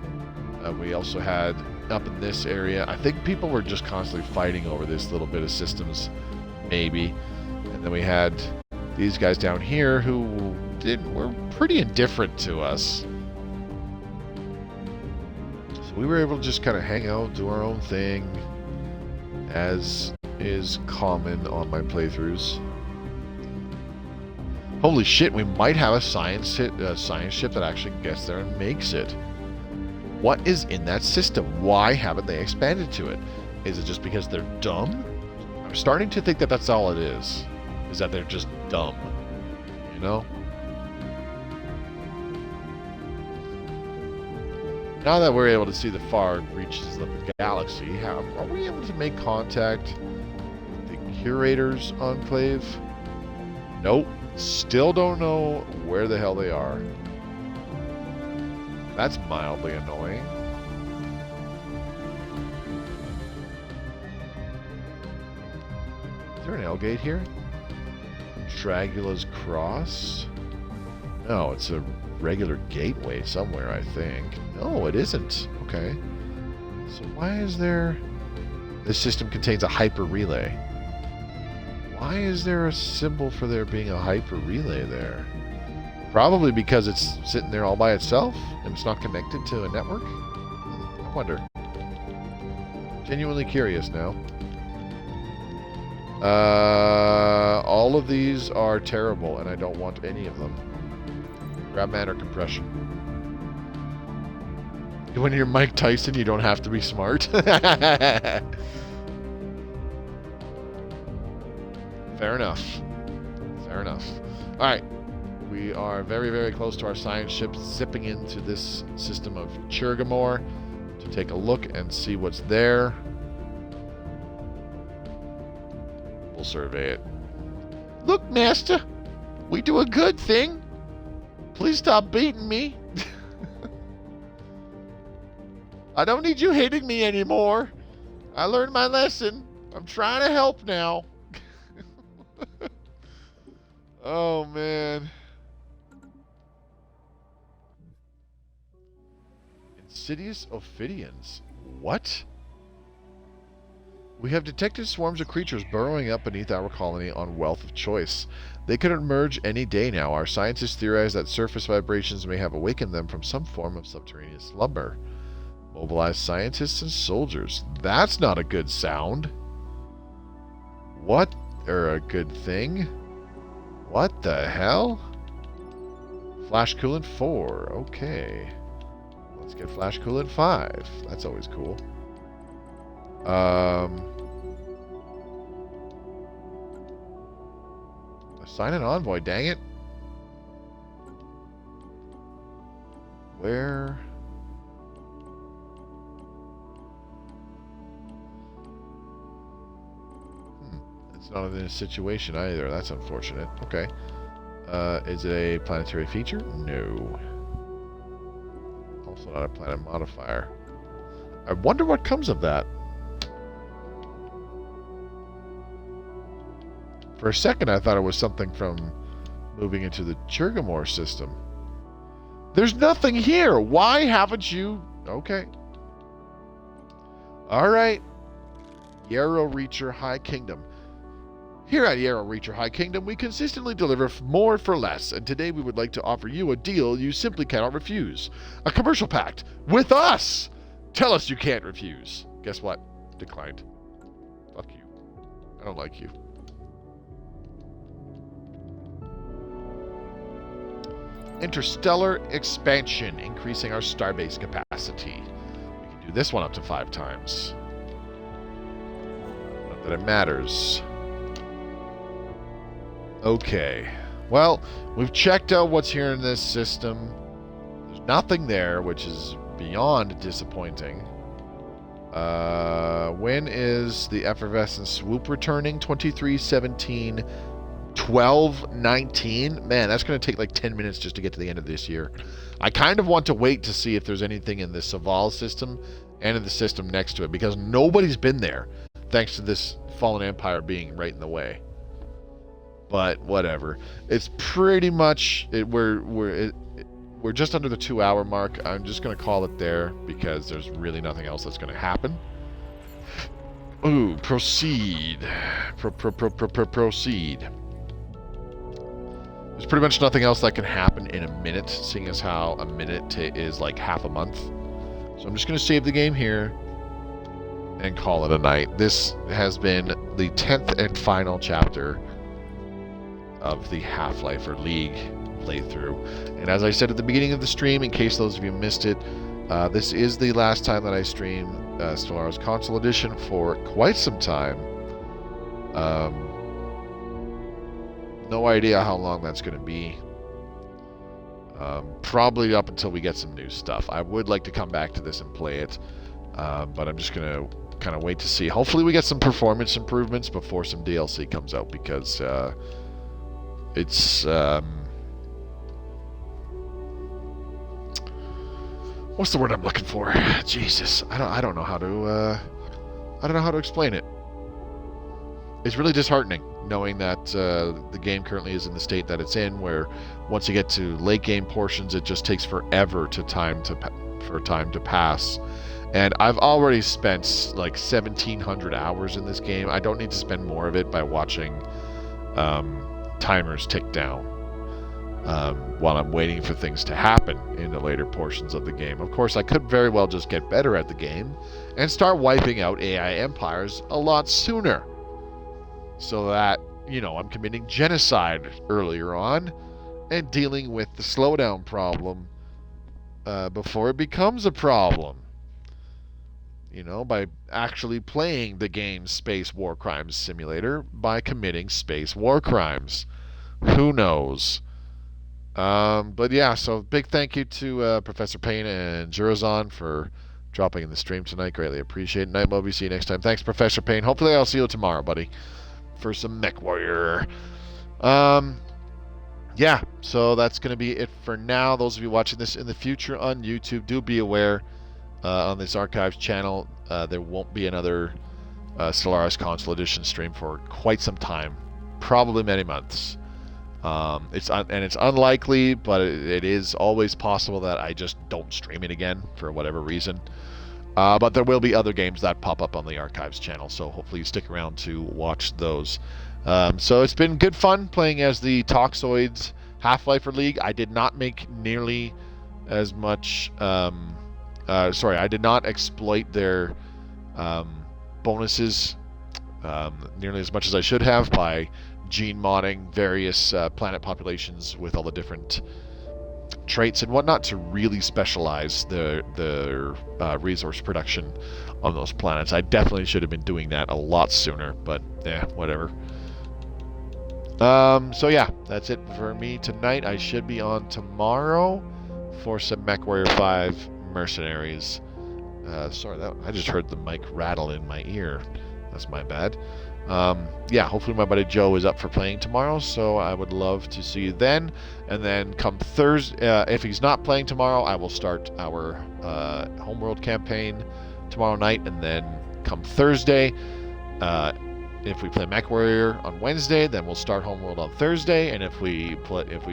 We also had up in this area, I think people were just constantly fighting over this little bit of systems, maybe. And then we had these guys down here who were pretty indifferent to us. So we were able to just kind of hang out, do our own thing, as is common on my playthroughs. Holy shit, we might have a science ship that actually gets there and makes it. What is in that system? Why haven't they expanded to it? Is it just because they're dumb? I'm starting to think that that's all it is that they're just dumb. You know? Now that we're able to see the far reaches of the galaxy, are we able to make contact with the Curator's Enclave. Nope. Still don't know where the hell they are. That's mildly annoying. Is there an L gate here? Dragula's Cross? No, it's a regular gateway somewhere, I think. No, it isn't. Okay. So why is there... This system contains a hyper relay. Why is there a symbol for there being a hyper relay there? Probably because it's sitting there all by itself and it's not connected to a network? I wonder. Genuinely curious now. All of these are terrible and I don't want any of them. Grab matter compression. When you're Mike Tyson, you don't have to be smart. Fair enough. Fair enough. Alright. We are very, very close to our science ship, zipping into this system of Chirgamore to take a look and see what's there. We'll survey it. Look, Master. We do a good thing. Please stop beating me. I don't need you hitting me anymore. I learned my lesson. I'm trying to help now. Oh, man. Insidious Ophidians. What? We have detected swarms of creatures burrowing up beneath our colony on Wealth of Choice. They could emerge any day now. Our scientists theorize that surface vibrations may have awakened them from some form of subterranean slumber. Mobilize scientists and soldiers. That's not a good sound. What? Or a good thing? What the hell? Flash Coolant 4. Okay. Let's get Flash Coolant 5. That's always cool. Assign an envoy, dang it. Where? It's not in a situation either. That's unfortunate. Okay. Is it a planetary feature? No. Also not a planet modifier. I wonder what comes of that. For a second, I thought it was something from moving into the Chirgamore system. There's nothing here. Why haven't you... Okay. Alright. Yarrow Reacher High Kingdom. Here at Yarrow Reacher High Kingdom, we consistently deliver more for less, and today we would like to offer you a deal you simply cannot refuse. A commercial pact with us! Tell us you can't refuse. Guess what? Declined. Fuck you. I don't like you. Interstellar expansion, increasing our starbase capacity. We can do this one up to 5 times. Not that it matters. Okay. Well, we've checked out what's here in this system. There's nothing there, which is beyond disappointing. When is the effervescent swoop returning? 2317 1219. Man, that's going to take like 10 minutes just to get to the end of this year. I kind of want to wait to see if there's anything in the Saval system and in the system next to it, because nobody's been there thanks to this Fallen Empire being right in the way. But whatever. It's pretty much we're just under the 2-hour mark. I'm just going to call it there because there's really nothing else that's going to happen. Ooh, proceed. Proceed. There's pretty much nothing else that can happen in a minute, seeing as how a minute is like half a month. So I'm just going to save the game here and call it a night. This has been the 10th and final chapter of the Half-Life or League playthrough. And as I said at the beginning of the stream, in case those of you missed it, this is the last time that I stream Stellaris Console Edition for quite some time. No idea how long that's going to be. Probably up until we get some new stuff. I would like to come back to this and play it, but I'm just going to kind of wait to see. Hopefully we get some performance improvements before some DLC comes out, because it's what's the word I'm looking for? Jesus, I don't know how to explain it. It's really disheartening knowing that the game currently is in the state that it's in, where once you get to late game portions, it just takes forever for time to pass. And I've already spent like 1,700 hours in this game. I don't need to spend more of it by watching timers tick down while I'm waiting for things to happen in the later portions of the game. Of course, I could very well just get better at the game and start wiping out AI empires a lot sooner, so that, you know, I'm committing genocide earlier on and dealing with the slowdown problem before it becomes a problem. You know, by actually playing the game's Space War Crimes Simulator, by committing space war crimes. Who knows? But yeah, so big thank you to Professor Payne and Jurazon for dropping in the stream tonight. Greatly appreciate it. Night Mobius, see you next time. Thanks, Professor Payne. Hopefully I'll see you tomorrow, buddy, for some Mech Warrior. Yeah, so that's going to be it for now. Those of you watching this in the future on YouTube, do be aware on this Archives channel, there won't be another Stellaris Console Edition stream for quite some time, probably many months. It's unlikely, but it is always possible that I just don't stream it again for whatever reason. But there will be other games that pop up on the Archives channel, so hopefully you stick around to watch those. So it's been good fun playing as the Toxoids Half-Lifer League. I did not make nearly as much... I did not exploit their bonuses nearly as much as I should have by gene modding various planet populations with all the different traits and whatnot to really specialize the resource production on those planets. I definitely should have been doing that a lot sooner, but yeah, whatever. So yeah, that's it for me tonight. I should be on tomorrow for some MechWarrior 5 Mercenaries. Sorry, I just heard the mic rattle in my ear. That's my bad. Yeah, hopefully my buddy Joe is up for playing tomorrow, so I would love to see you then. And then come Thursday, if he's not playing tomorrow, I will start our Homeworld campaign tomorrow night. And then come Thursday, if we play MechWarrior on Wednesday, then we'll start Homeworld on Thursday. And if we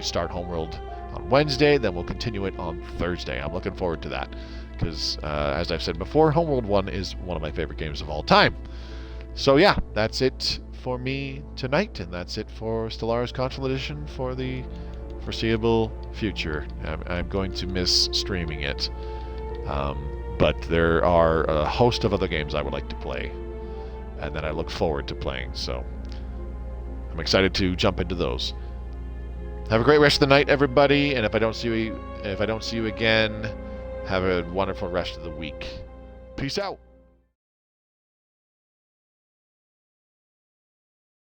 start Homeworld on Wednesday, then we'll continue it on Thursday. I'm looking forward to that because, as I've said before, Homeworld 1 is one of my favorite games of all time. So yeah, that's it for me tonight, and that's it for Stellaris Console Edition for the foreseeable future. I'm going to miss streaming it, but there are a host of other games I would like to play, and that I look forward to playing. So I'm excited to jump into those. Have a great rest of the night, everybody, and if I don't see you again, have a wonderful rest of the week. Peace out.